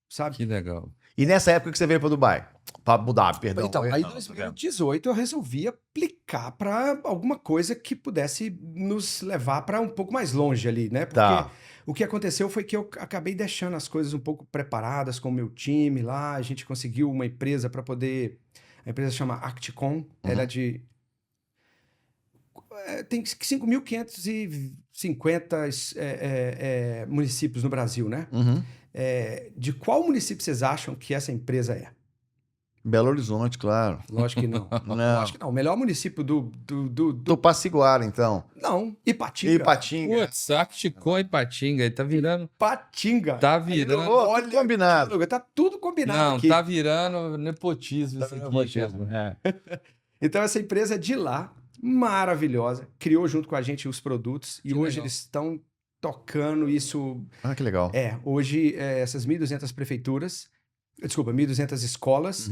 sabe? Que legal. E nessa época que você veio para Dubai? Para Abu Dhabi, perdão. Então, aí em 2018 eu resolvi aplicar para alguma coisa que pudesse nos levar para um pouco mais longe ali, né? Porque o que aconteceu foi que eu acabei deixando as coisas um pouco preparadas com o meu time lá. A gente conseguiu uma empresa para poder... A empresa chama Acticom. Ela é de... Tem 5.550 municípios no Brasil, né? De qual município vocês acham que essa empresa é? Belo Horizonte, claro. Lógico que não. Lógico que não. O melhor município do Passiguara, então. Não, Ipatinga. Putz, Acticom e Ipatinga. Tá virando... Ipatinga. Tá virando... Olha, combinado. Tá tudo combinado aqui. Não, tá virando nepotismo isso aqui. Então, essa empresa é de lá, maravilhosa, criou junto com a gente os produtos e hoje eles estão tocando isso. Que legal. Hoje essas 1.200 prefeituras, 1.200 escolas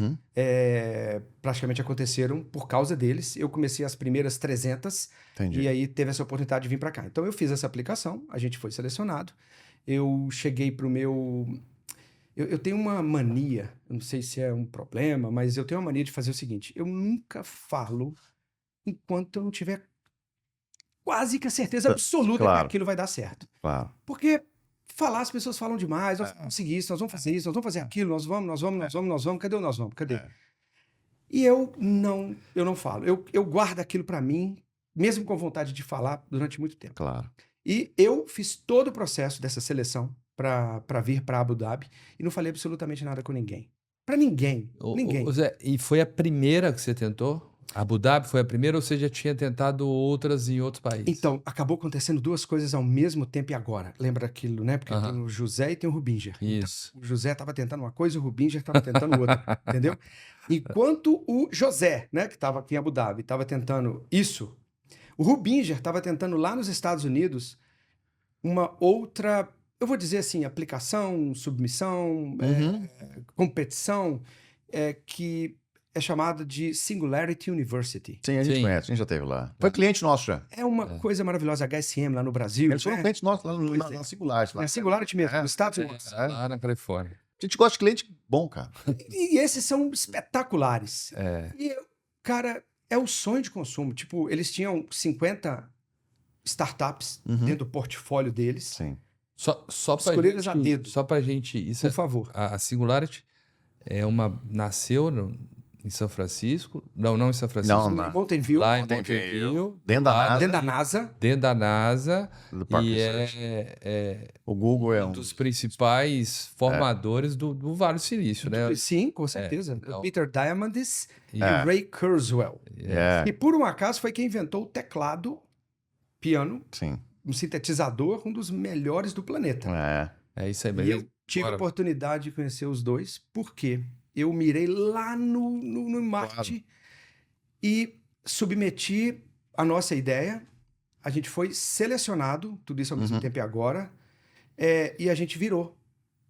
praticamente aconteceram por causa deles. Eu comecei as primeiras 300. Entendi. E aí teve essa oportunidade de vir para cá. Então eu fiz essa aplicação, a gente foi selecionado. Eu cheguei pro meu... Eu tenho uma mania, eu não sei se é um problema, mas eu tenho uma mania de fazer o seguinte: eu nunca falo enquanto eu não tiver quase que a certeza absoluta que aquilo vai dar certo. Claro. Porque falar, as pessoas falam demais, nós vamos conseguir isso, nós vamos fazer isso, nós vamos fazer aquilo, nós vamos, cadê o nós vamos? Cadê? E eu não falo. Eu guardo aquilo para mim, mesmo com vontade de falar durante muito tempo. Claro. E eu fiz todo o processo dessa seleção para vir para Abu Dhabi e não falei absolutamente nada com ninguém. Para ninguém. Ninguém. Zé, e foi a primeira que você tentou? Abu Dhabi foi a primeira ou você já tinha tentado outras em outros países? Então, acabou acontecendo duas coisas ao mesmo tempo e agora. Lembra aquilo, né? Porque tem o José e tem o Rubinger. Isso. Então, o José estava tentando uma coisa e o Rubinger estava tentando outra, entendeu? Enquanto o José, né, que estava aqui em Abu Dhabi, estava tentando isso, o Rubinger estava tentando lá nos Estados Unidos uma outra eu vou dizer assim, aplicação, submissão, Uhum. competição, que é chamada de Singularity University. Sim, a gente Sim. conhece, a gente já esteve lá. Foi cliente nosso já. É uma coisa maravilhosa, HSM lá no Brasil, Eles foram né? clientes nossos lá Pois na Singularity. Lá. É a Singularity mesmo, É. nos Estados Unidos. Lá na Califórnia. A gente gosta de cliente bom, cara. E esses são espetaculares. É. E, cara, é o sonho de consumo. Tipo, eles tinham 50 startups dentro do portfólio deles. Sim. Só pra Escolhidas a dedo. Só pra gente. Isso Por favor. a Singularity nasceu em São Francisco. Não em São Francisco. Não, Em na- Mountain View, Lá em Mountain Mountain View, View. dentro da lá NASA. dentro da NASA. Dentro da NASA. Do Park E Research. é O Google é um um. dos principais formadores do Vale do Silício, né? Sim, com certeza. então- O Peter Diamandis e É. o Ray Kurzweil. É, E por um acaso foi quem inventou o teclado, piano, sim. um sintetizador, um dos melhores do planeta. É. É isso aí E mesmo. eu tive a Bora. oportunidade de conhecer os dois, porque eu mirei lá no Marte e submeti a nossa ideia. A gente foi selecionado, tudo isso ao mesmo tempo e agora, e a gente virou,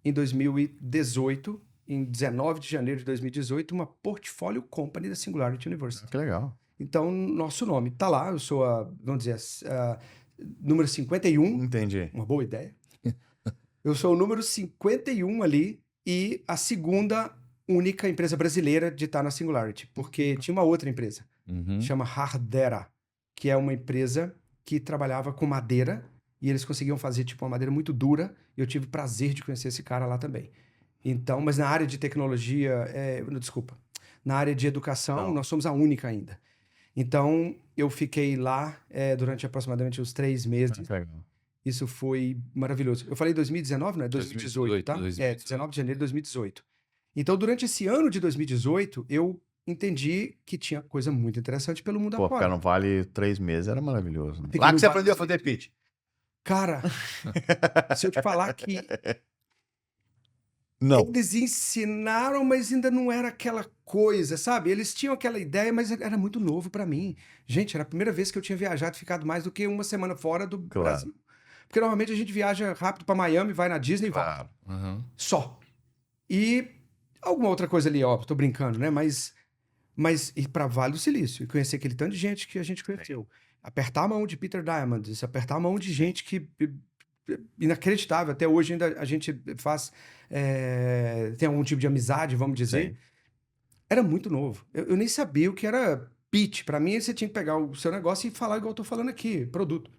em 2018, em 19 de janeiro de 2018, uma portfólio company da Singularity University. Que legal. Então, nosso nome tá lá, eu sou vamos dizer, número 51, Entendi. uma boa ideia. Eu sou o número 51 ali e a segunda única empresa brasileira de estar na Singularity, porque tinha uma outra empresa, Uhum. chama Hardera, que é uma empresa que trabalhava com madeira e eles conseguiam fazer tipo uma madeira muito dura e eu tive o prazer de conhecer esse cara lá também. Então, mas na área de tecnologia, desculpa, na área de educação, Não. nós somos a única ainda. Então, eu fiquei lá durante aproximadamente uns 3 meses. Que legal. Isso foi maravilhoso. Eu falei 2019, não é? 2018, tá? 2018. 19 de janeiro de 2018. Então, durante esse ano de 2018, eu entendi que tinha coisa muito interessante pelo mundo Pô, ficar afora. no Vale 3 meses era maravilhoso. Né? Fiquei Lá no que você Vale aprendeu a fazer pitch. Cara, se eu te falar que Não. eles ensinaram, mas ainda não era aquela coisa, sabe? Eles tinham aquela ideia, mas era muito novo pra mim. Gente, era a primeira vez que eu tinha viajado e ficado mais do que uma semana fora do Claro. Brasil. Porque normalmente a gente viaja rápido pra Miami, vai na Disney e volta. Claro. Uhum. Só. E alguma outra coisa ali, ó, tô brincando, né? Mas ir pra Vale do Silício e conhecer aquele tanto de gente que a gente conheceu. Apertar a mão de Peter Diamandis, apertar a mão de gente que inacreditável. Até hoje ainda a gente faz tem algum tipo de amizade, vamos dizer. Sim. Era muito novo. Eu nem sabia o que era pitch. Pra mim, você tinha que pegar o seu negócio e falar igual eu tô falando aqui, produto.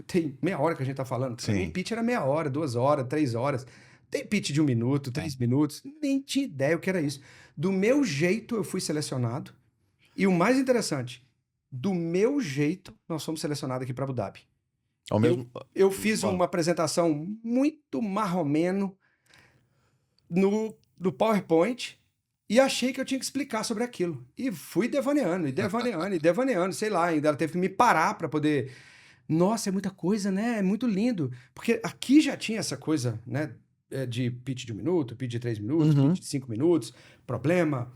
Tem meia hora que a gente tá falando. Pra Sim. mim, pitch era meia hora, 2 horas, 3 horas. Tem pitch de 1 minuto, 3 minutos. Nem tinha ideia o que era isso. Do meu jeito, eu fui selecionado. E o mais interessante, do meu jeito, nós fomos selecionados aqui para Abu Dhabi. Ao mesmo... Eu fiz Bom. uma apresentação muito marromeno no PowerPoint e achei que eu tinha que explicar sobre aquilo. E fui devaneando, sei lá, ainda ela teve que me parar para poder... Nossa, é muita coisa, né? É muito lindo. Porque aqui já tinha essa coisa, né? De pitch de 1 minuto, pitch de 3 minutos, Uhum. pitch de 5 minutos, problema,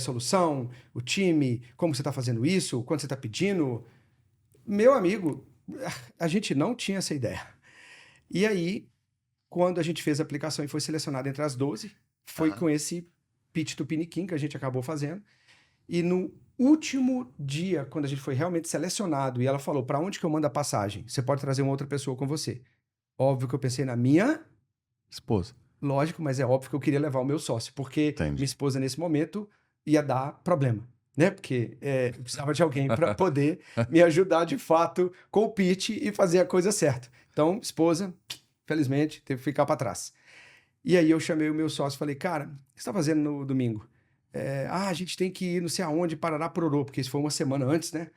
solução, o time, como você está fazendo isso, quando você está pedindo. Meu amigo, a gente não tinha essa ideia. E aí, quando a gente fez a aplicação e foi selecionado entre as 12, foi com esse pitch tupiniquim que a gente acabou fazendo. E no último dia, quando a gente foi realmente selecionado, e ela falou, para onde que eu mando a passagem? Você pode trazer uma outra pessoa com você. Óbvio que eu pensei na minha... Esposa. Lógico, mas é óbvio que eu queria levar o meu sócio, porque Entendi. minha esposa, nesse momento, ia dar problema, né? Porque eu precisava de alguém para poder me ajudar, de fato, com o pitch e fazer a coisa certa. Então, esposa, felizmente, teve que ficar para trás. E aí eu chamei o meu sócio e falei, cara, o que você está fazendo no domingo? A gente tem que ir não sei aonde, Parará, Pororô, porque isso foi uma semana antes, né?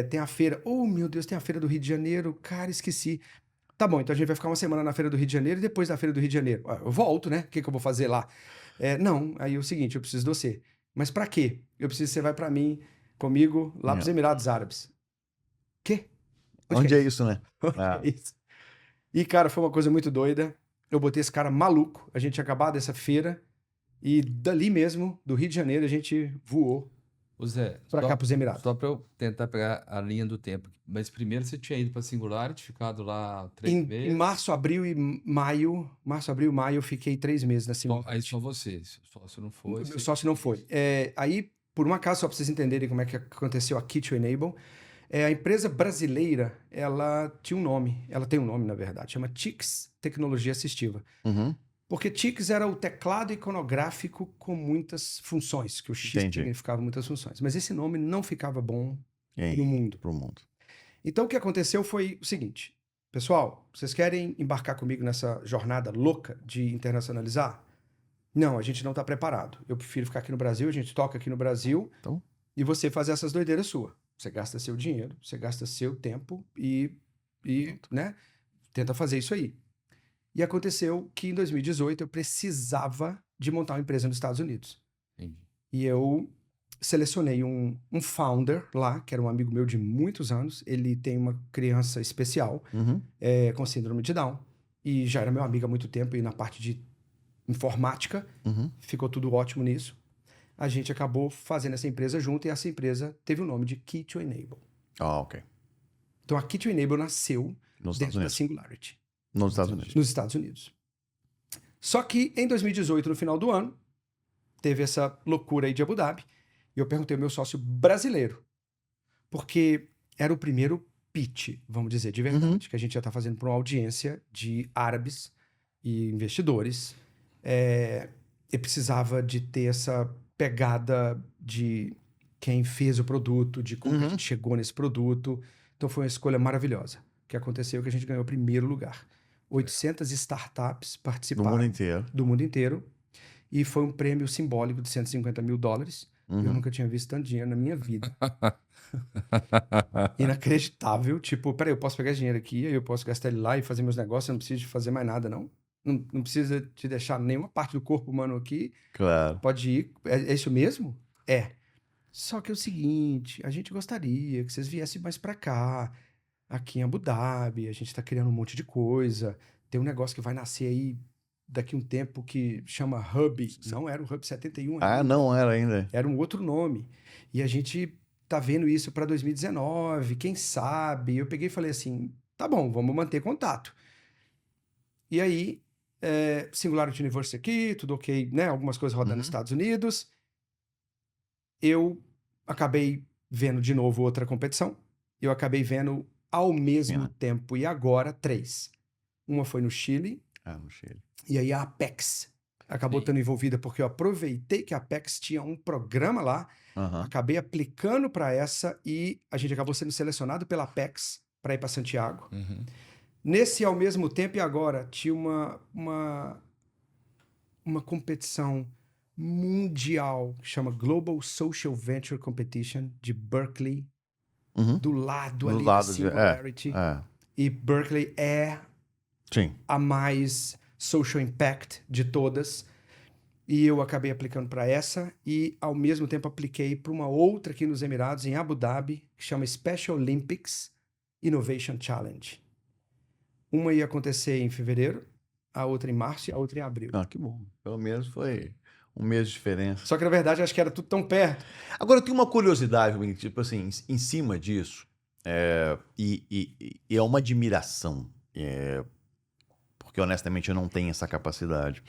Tem a feira. Oh, meu Deus, tem a feira do Rio de Janeiro. Cara, esqueci. Tá bom, então a gente vai ficar uma semana na Feira do Rio de Janeiro e depois da Feira do Rio de Janeiro. Eu volto, né? O que eu vou fazer lá? Não, aí é o seguinte, eu preciso de você. Mas pra quê? Eu preciso que você vai pra mim, comigo, lá pros Emirados Árabes. Quê? Onde é isso, né? É isso. E, cara, foi uma coisa muito doida. Eu botei esse cara maluco. A gente tinha acabado essa feira e dali mesmo, do Rio de Janeiro, a gente voou Ô Zé, para cá, para os Emirados. só para eu tentar pegar a linha do tempo. Mas primeiro você tinha ido para Singularity, ficado lá 3 Em meses. março, abril e maio, eu fiquei 3 meses na Singularity. Aí só você, o sócio não foi. O meu sócio não foi. Aí, por um acaso, só para vocês entenderem como é que aconteceu a Key2Enable, a empresa brasileira, ela tinha um nome, ela tem um nome, na verdade, chama TICS Tecnologia Assistiva. Uhum. Porque TICS era o teclado iconográfico com muitas funções, que o X Entendi. significava muitas funções. Mas esse nome não ficava bom E pro mundo. pro mundo. Então, o que aconteceu foi o seguinte. Pessoal, vocês querem embarcar comigo nessa jornada louca de internacionalizar? Não, a gente não está preparado. Eu prefiro ficar aqui no Brasil, a gente toca aqui no Brasil Então? e você fazer essas doideiras suas. Você gasta seu dinheiro, você gasta seu tempo e né, tenta fazer isso aí. E aconteceu que em 2018 eu precisava de montar uma empresa nos Estados Unidos. Entendi. E eu selecionei um founder lá, que era um amigo meu de muitos anos. Ele tem uma criança especial, Uhum. com síndrome de Down. E já era meu amigo há muito tempo, e na parte de informática, Uhum. ficou tudo ótimo nisso. A gente acabou fazendo essa empresa junto, e essa empresa teve o nome de Key2Enable. Ah, ok. Então a Key2Enable nasceu Nos Estados dentro da Unidos. Singularity, Nos Estados Unidos. nos Estados Unidos. Só que em 2018, no final do ano, teve essa loucura aí de Abu Dhabi, e eu perguntei ao meu sócio brasileiro, porque era o primeiro pitch, vamos dizer, de verdade, Uhum. que a gente já está fazendo para uma audiência de árabes e investidores. E precisava de ter essa pegada de quem fez o produto, de como que a Uhum. gente chegou nesse produto. Então foi uma escolha maravilhosa. O que aconteceu é que a gente ganhou o primeiro lugar. 800 startups No participaram mundo inteiro. do mundo inteiro. E foi um prêmio simbólico de $150 mil. Eu Uhum. nunca tinha visto tanto dinheiro na minha vida. Inacreditável. Tipo, peraí, eu posso pegar esse dinheiro aqui, eu posso gastar ele lá e fazer meus negócios, eu não preciso de fazer mais nada, não. Não precisa te deixar nenhuma parte do corpo humano aqui. Claro. Pode ir. É isso mesmo? É. Só que é o seguinte, a gente gostaria que vocês viessem mais pra cá, aqui em Abu Dhabi, a gente tá criando um monte de coisa. Tem um negócio que vai nascer aí daqui a um tempo que chama Hub. Não era o Hub 71 Ah, ainda. não era ainda. Era um outro nome. E a gente tá vendo isso para 2019, quem sabe? Eu peguei e falei assim, tá bom, vamos manter contato. E aí, Singularity University aqui, tudo ok, né? Algumas coisas rodando nos Estados Unidos. Eu acabei vendo de novo outra competição. Eu acabei vendo ao mesmo tempo e agora 3. Uma foi no Chile, Ah, no Chile. e aí a Apex acabou Sim. estando envolvida, porque eu aproveitei que a Apex tinha um programa lá, Aham. acabei aplicando para essa e a gente acabou sendo selecionado pela Apex para ir para Santiago. Uhum. Nesse ao mesmo tempo e agora tinha uma competição mundial que chama Global Social Venture Competition de Berkeley, Uhum. do lado Do ali lado da de- Singularity. É. E Berkeley é Sim. a mais social impact de todas. E eu acabei aplicando para essa e, ao mesmo tempo, apliquei para uma outra aqui nos Emirados, em Abu Dhabi, que chama Special Olympics Innovation Challenge. Uma ia acontecer em fevereiro, a outra em março e a outra em abril. Ah, que bom. Pelo menos foi um mês de diferença. Só que, na verdade, eu acho que era tudo tão perto. Agora, eu tenho uma curiosidade, tipo assim, em cima disso, e é uma admiração, porque honestamente eu não tenho essa capacidade.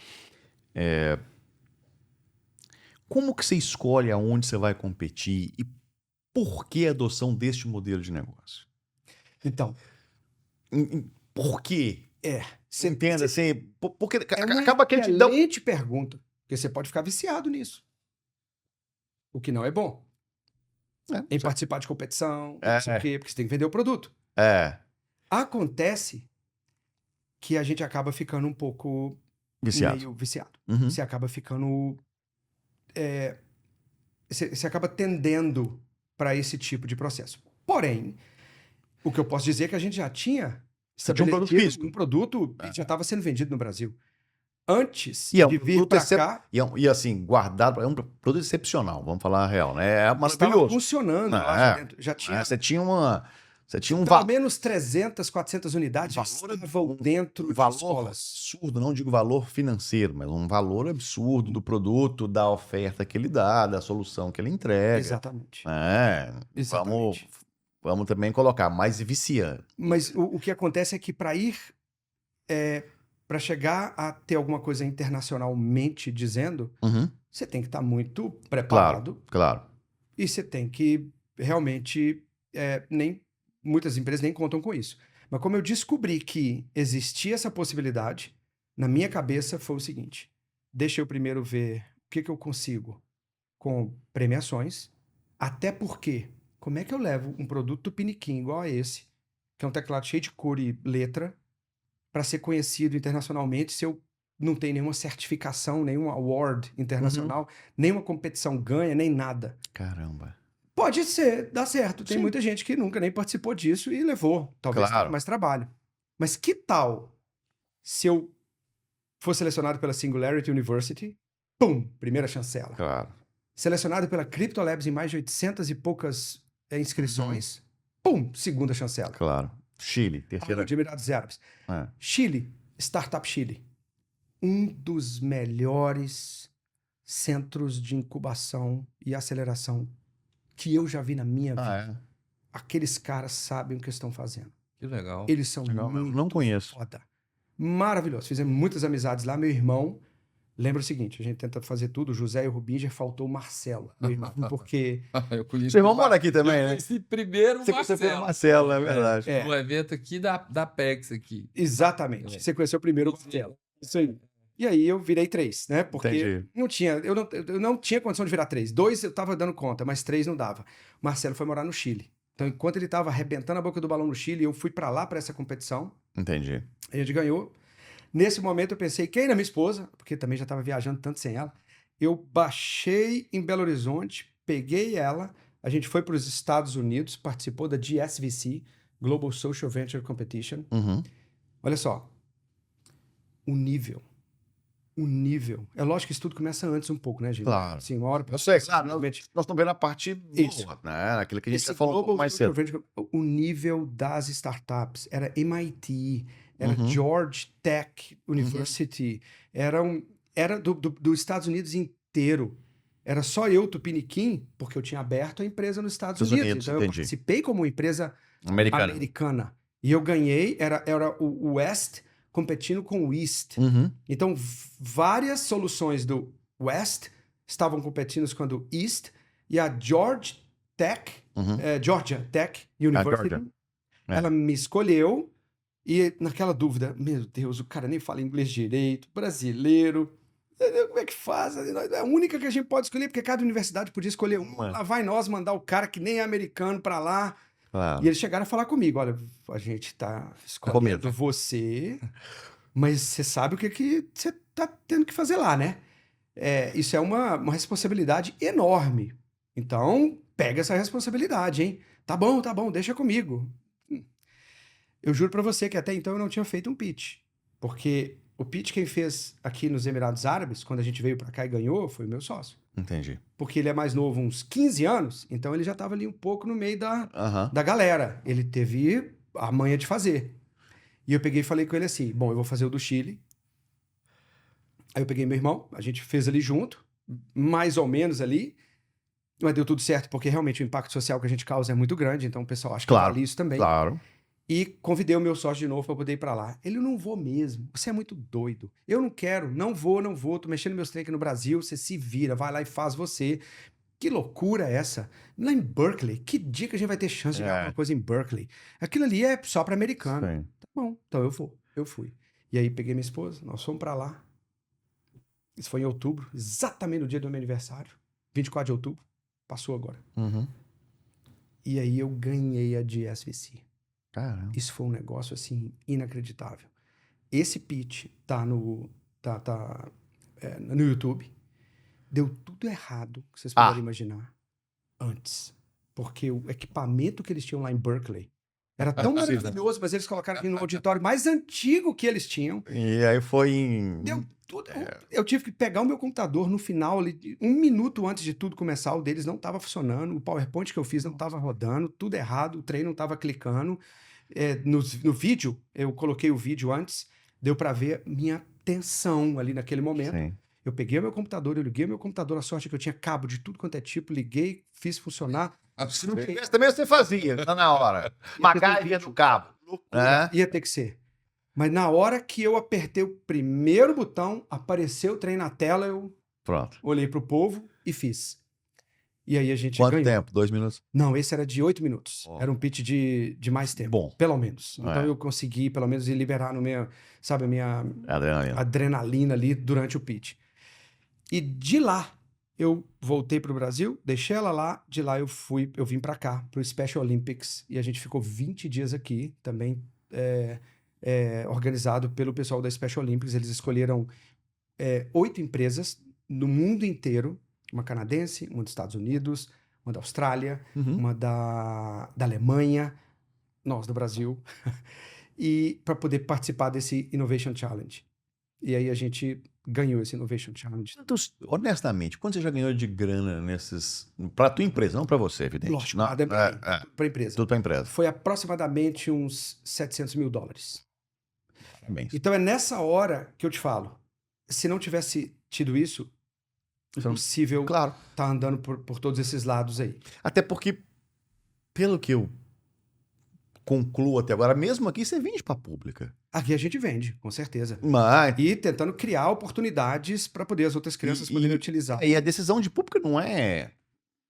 Como que você escolhe aonde você vai competir e por que a adoção deste modelo de negócio? Então, Por quê? Você cê- entende assim? Porque é uma acaba que a gente dá... excelente pergunta, porque você pode ficar viciado nisso. O que não é bom. Em participar de competição, não sei o quê, porque você tem que vender o produto. Acontece que a gente acaba ficando um pouco Viciado. meio viciado. Uhum. Você acaba ficando... Você acaba tendendo para esse tipo de processo. Porém, o que eu posso dizer é que a gente já tinha Você tinha um produto estabelecido físico. um produto que já estava sendo vendido no Brasil. Antes E é um de vir produto para cá, E assim, guardado, é um produto excepcional, vamos falar a real, né? É estava maravilhoso. funcionando É, lá dentro. Já tinha... Você tinha uma... Você tinha Pelo menos 300, 400 unidades estavam dentro de valor escolas. absurdo, não digo valor financeiro, mas um valor absurdo do produto, da oferta que ele dá, da solução que ele entrega. Exatamente. Exatamente. Vamos também colocar mais viciante. Mas o que acontece é que para chegar a ter alguma coisa internacionalmente dizendo, você tem que estar muito preparado. Claro. E você tem que realmente muitas empresas nem contam com isso. Mas como eu descobri que existia essa possibilidade, na minha cabeça foi o seguinte: deixa eu primeiro ver o que eu consigo com premiações, até porque como é que eu levo um produto tupiniquim igual a esse, que é um teclado cheio de cor e letra, para ser conhecido internacionalmente se eu não tenho nenhuma certificação, nenhum award internacional, nenhuma competição ganha, nem nada. Caramba. Pode ser, dá certo. Tem muita gente que nunca nem participou disso e levou. Talvez tenha mais trabalho. Mas que tal se eu fosse selecionado pela Singularity University? Pum! Primeira chancela. Claro. Selecionado pela Cryptolabs em mais de 800 e poucas inscrições. Pum! Segunda chancela. Claro. Chile, terceira. De Emirados Árabes. Chile, Startup Chile. Um dos melhores centros de incubação e aceleração que eu já vi na minha vida. Aqueles caras sabem o que estão fazendo. Que legal. Eles são muito não conheço. foda. Maravilhoso. Fizemos muitas amizades lá. Meu irmão, lembra o seguinte, a gente tenta fazer tudo, o José e o Rubinger, faltou o Marcelo, meu irmão, porque... Eu conheci Seu irmão mora aqui também, né? conheci primeiro o Você foi o Marcelo, é verdade. No evento aqui da PEX aqui. Exatamente. Você conheceu primeiro o Marcelo. Isso aí. E aí eu virei 3, né? Porque eu não tinha condição de virar 3. 2 eu tava dando conta, mas 3 não dava. O Marcelo foi morar no Chile. Então, enquanto ele tava arrebentando a boca do balão no Chile, eu fui pra lá, pra essa competição. Entendi. A gente ganhou. Nesse momento eu pensei, quem era minha esposa? Porque também já tava viajando tanto sem ela. Eu baixei em Belo Horizonte, peguei ela, a gente foi para os Estados Unidos, participou da GSVC, Global Social Venture Competition. Olha só, o nível. É lógico que isso tudo começa antes um pouco, né, gente? Claro. Assim, uma hora... Eu sei, claro. Nós estamos vendo a parte boa, né? Aquilo que a gente falou um pouco mais cedo. O nível das startups era MIT, era Georgia Tech University, era dos Estados Unidos inteiro. Era só eu, Tupiniquim, porque eu tinha aberto a empresa nos Estados Unidos. Então eu participei como uma empresa americana. E eu ganhei, era o West competindo com o East. Então, várias soluções do West estavam competindo com a do East, e a Georgia Tech University, ela me escolheu, e naquela dúvida, meu Deus, o cara nem fala inglês direito, brasileiro, como é que faz? É a única que a gente pode escolher, porque cada universidade podia escolher uma. Lá vai nós mandar o cara que nem é americano pra lá. E eles chegaram a falar comigo, olha, a gente tá escolhendo você, mas você sabe o que você tá tendo que fazer lá, né? Isso é uma responsabilidade enorme. Então, pega essa responsabilidade, hein? Tá bom, deixa comigo. Eu juro pra você que até então eu não tinha feito um pitch, porque o pitch quem fez aqui nos Emirados Árabes, quando a gente veio pra cá e ganhou, foi o meu sócio. Entendi. Porque ele é mais novo, uns 15 anos, então ele já estava ali um pouco no meio da galera. Ele teve a manha de fazer. E eu peguei e falei com ele assim, bom, eu vou fazer o do Chile. Aí eu peguei meu irmão, a gente fez ali junto, mais ou menos ali, mas deu tudo certo, porque realmente o impacto social que a gente causa é muito grande, então o pessoal acha que vale isso também. Claro. E convidei o meu sócio de novo para poder ir para lá. Ele, não vou mesmo, você é muito doido. Eu não quero, não vou, tô mexendo meus trem aqui no Brasil, você se vira, vai lá e faz você. Que loucura é essa? Lá em Berkeley, que dia que a gente vai ter chance de ganhar alguma coisa em Berkeley? Aquilo ali é só para americano. Sim. Tá bom, então eu fui. E aí peguei minha esposa, nós fomos para lá. Isso foi em outubro, exatamente no dia do meu aniversário, 24 de outubro, passou agora. E aí eu ganhei a GSVC. Caramba. Isso foi um negócio, assim, inacreditável. Esse pitch tá no YouTube. Deu tudo errado, que vocês podem imaginar, antes. Porque o equipamento que eles tinham lá em Berkeley Era tão maravilhoso, mas eles colocaram aqui no auditório mais antigo que eles tinham. E aí foi em... Deu tudo. Eu tive que pegar o meu computador no final, ali, 1 minuto antes de tudo começar, o deles não estava funcionando, o PowerPoint que eu fiz não estava rodando, tudo errado, o trem não estava clicando. No vídeo, eu coloquei o vídeo antes, deu para ver minha tensão ali naquele momento. Sim. Eu peguei o meu computador, eu liguei o meu computador, a sorte é que eu tinha cabo de tudo quanto é tipo, liguei, fiz funcionar. Se não Esse também você fazia, tá na hora. MacGyver no cabo. Né? Ia ter que ser. Mas na hora que eu apertei o primeiro botão, apareceu o trem na tela, eu Pronto. olhei pro povo e fiz. E aí a gente Quanto ganhou. tempo? 2 minutos? Não, esse era de 8 minutos. Oh. Era um pitch de mais tempo. Bom. Pelo menos. Então É. eu consegui, pelo menos, liberar no meu, sabe, a minha adrenalina ali durante o pitch. E de lá, eu voltei pro Brasil, deixei ela lá, de lá eu vim para cá, pro Special Olympics, e a gente ficou 20 dias aqui, também organizado pelo pessoal da Special Olympics. Eles escolheram 8 empresas no mundo inteiro, uma canadense, uma dos Estados Unidos, uma da Austrália, uma da Alemanha, nós do Brasil, e para poder participar desse Innovation Challenge. E aí a gente ganhou esse Innovation Challenge. Honestamente, quanto você já ganhou de grana nesses... Para tua empresa, não para você, evidente. Lógico, não, tudo para empresa. Tudo para empresa. Foi aproximadamente uns $700 mil. Bem. Então é nessa hora que eu te falo, se não tivesse tido isso, impossível estar andando por todos esses lados aí. Até porque, pelo que eu concluo até agora, mesmo aqui você vende para pública. Aqui a gente vende, com certeza. Mas... E tentando criar oportunidades para poder as outras crianças poderem utilizar. E a decisão de pública não é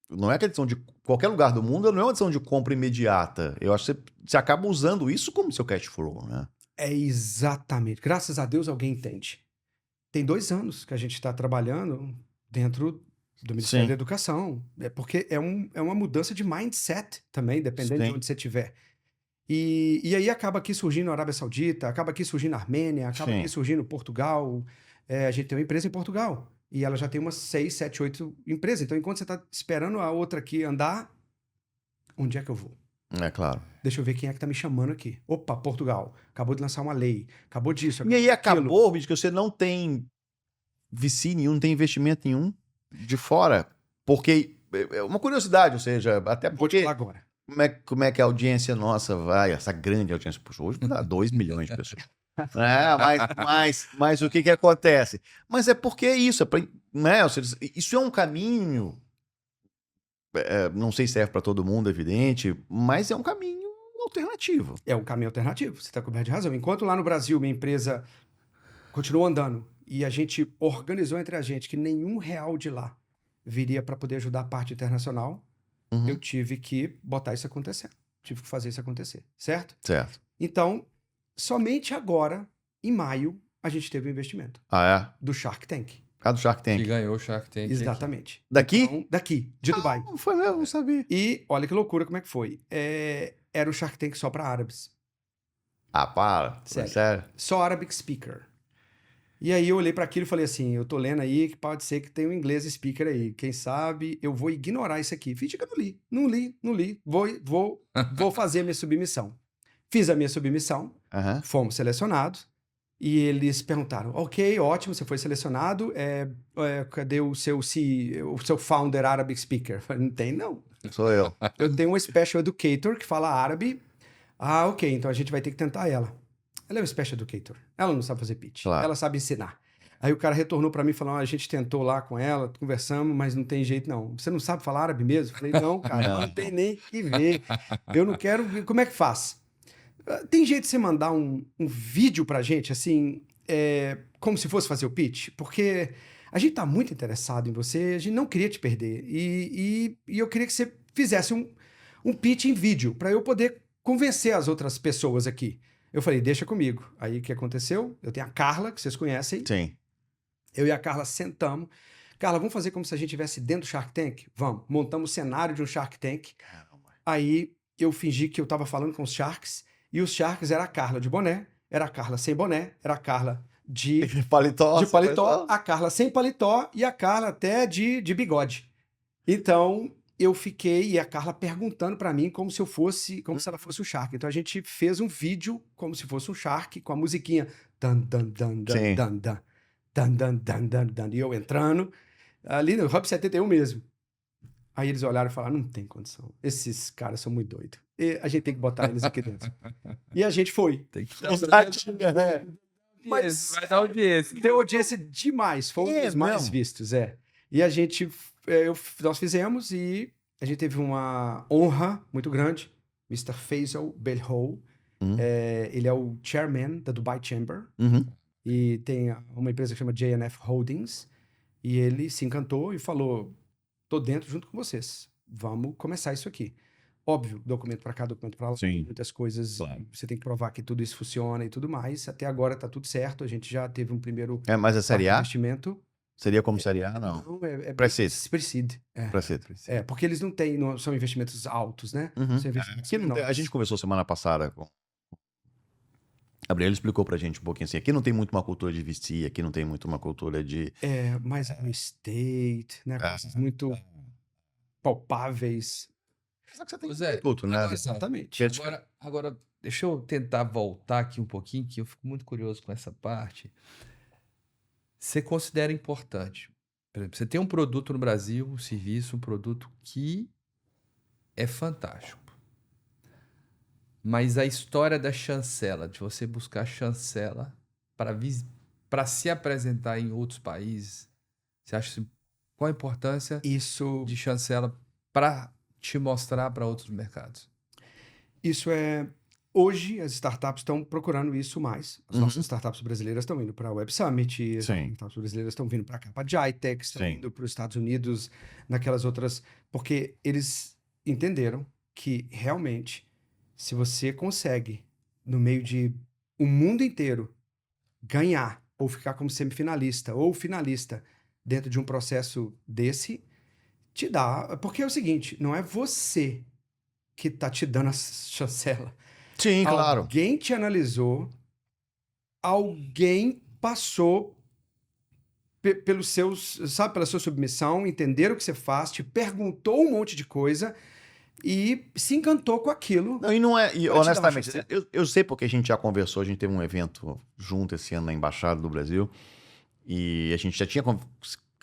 aquela decisão de qualquer lugar do mundo, não é uma decisão de compra imediata. Eu acho que você acaba usando isso como seu cash flow, né? É exatamente. Graças a Deus alguém entende. Tem 2 anos que a gente está trabalhando dentro do Ministério da Educação. Porque é uma mudança de mindset também, dependendo de onde você estiver. E aí acaba aqui surgindo a Arábia Saudita, acaba aqui surgindo a Armênia, acaba aqui surgindo Portugal. A gente tem uma empresa em Portugal. E ela já tem umas 6, 7, 8 empresas. Então, enquanto você está esperando a outra aqui andar, onde é que eu vou? É claro. Deixa eu ver quem é que tá me chamando aqui. Opa, Portugal. Acabou de lançar uma lei. Acabou disso. E aí acabou, bicho, que você não tem VC nenhum, não tem investimento nenhum de fora. Porque é uma curiosidade, ou seja, até porque... Vou te falar agora. Como é que a audiência nossa vai, essa grande audiência, puxa, hoje dá 2 milhões de pessoas. Mas o que acontece? Mas é porque é isso, né? Ou seja, isso é um caminho, não sei se serve para todo mundo, evidente, mas é um caminho alternativo. É um caminho alternativo, você está coberto de razão. Enquanto lá no Brasil minha empresa continuou andando e a gente organizou entre a gente que nenhum real de lá viria para poder ajudar a parte internacional, eu tive que botar isso acontecendo. Tive que fazer isso acontecer, certo? Certo. Então, somente agora, em maio, a gente teve um investimento. Ah, é? Do Shark Tank. Do Shark Tank. Que ganhou o Shark Tank. Exatamente. Daqui? Então, daqui, de Dubai. Não foi mesmo, não sabia. E olha que loucura como é que foi. Era o Shark Tank só para árabes. Ah, para. Sério. Só Arabic speaker. E aí eu olhei para aquilo e falei assim, eu tô lendo aí que pode ser que tenha um inglês speaker aí. Quem sabe eu vou ignorar isso aqui. Finge que eu não li. Vou fazer a minha submissão. Fiz a minha submissão, fomos selecionados e eles perguntaram, ok, ótimo, você foi selecionado, cadê o seu founder Arabic speaker? Eu falei, não tem não. Sou eu. Eu tenho um special educator que fala árabe. Ah, ok, então a gente vai ter que tentar ela. Ela é um special educator. Ela não sabe fazer pitch. Claro. Ela sabe ensinar. Aí o cara retornou para mim e falou, a gente tentou lá com ela, conversamos, mas não tem jeito não. Você não sabe falar árabe mesmo? Eu falei, não, cara, não tem nem que ver. Eu não quero... Como é que faz? Tem jeito de você mandar um vídeo pra gente, assim, como se fosse fazer o pitch? Porque a gente tá muito interessado em você, a gente não queria te perder. E eu queria que você fizesse um pitch em vídeo, para eu poder convencer as outras pessoas aqui. Eu falei, deixa comigo. Aí o que aconteceu? Eu tenho a Carla, que vocês conhecem. Sim. Eu e a Carla sentamos. Carla, vamos fazer como se a gente estivesse dentro do Shark Tank? Vamos. Montamos o cenário de um Shark Tank. Caramba. Aí eu fingi que eu tava falando com os Sharks. E os Sharks era a Carla de boné, era a Carla sem boné, era a Carla de paletó, a Carla sem paletó e a Carla até de bigode. Então, eu fiquei, e a Carla perguntando pra mim como se ela fosse o Shark. Então a gente fez um vídeo como se fosse um Shark, com a musiquinha dan, dan, dan, dan, Sim. dan, dan, dan, dan, dan, dan, dan, e eu entrando, ali no Hub 71 mesmo. Aí eles olharam e falaram, não tem condição, esses caras são muito doidos. E a gente tem que botar eles aqui dentro. E a gente foi. Tem que Mas vai dar audiência. deu audiência demais, foi um dos mais mesmo? vistos, E a gente, nós fizemos e a gente teve uma honra muito grande. Mr. Faisal Belhou, ele é o chairman da Dubai Chamber Uhum. e tem uma empresa que chama JNF Holdings e ele se encantou e falou, tô dentro junto com vocês, vamos começar isso aqui. Óbvio, documento para cá, documento para lá, Sim. muitas coisas, Claro. você tem que provar que tudo isso funciona e tudo mais. Até agora tá tudo certo, a gente já teve um primeiro Mas a Série A? investimento. Seria como Série A? Não. Não, é Pre-seed. Pre-seed. Pra ser. Porque eles não são investimentos altos, né? Uhum. São investimentos Aqui não tem- a menores. gente conversou semana passada com... Gabriel explicou pra gente um pouquinho assim, aqui não tem muito uma cultura de VC, aqui não tem muito uma cultura de... Mais real estate, né? Coisas muito palpáveis. Só que você tem Ô, Zé, tudo, né? agora- Exatamente. Agora, deixa eu tentar voltar aqui um pouquinho, que eu fico muito curioso com essa parte. Você considera importante, por exemplo, você tem um produto no Brasil, um serviço, um produto que é fantástico. Mas a história da chancela, de você buscar chancela para se apresentar em outros países, você acha qual a importância Isso de chancela para te mostrar para outros mercados? Hoje, as startups estão procurando isso mais. As Uhum. nossas startups brasileiras estão indo para a Web Summit, as Sim. startups brasileiras estão vindo para cá, para a Jitech, estão Sim. indo para os Estados Unidos, naquelas outras. Porque eles entenderam que realmente, se você consegue, no meio de o mundo inteiro, ganhar ou ficar como semifinalista ou finalista dentro de um processo desse, te dá. Porque é o seguinte, não é você que tá te dando a chancela. Sim, claro. Alguém te analisou, alguém passou pelos seus, sabe, pela sua submissão, entenderam o que você faz, te perguntou um monte de coisa e se encantou com aquilo. Não, e não é, e Pra te dar uma honestamente, chance. eu sei porque a gente já conversou, a gente teve um evento junto esse ano na Embaixada do Brasil, e a gente já tinha,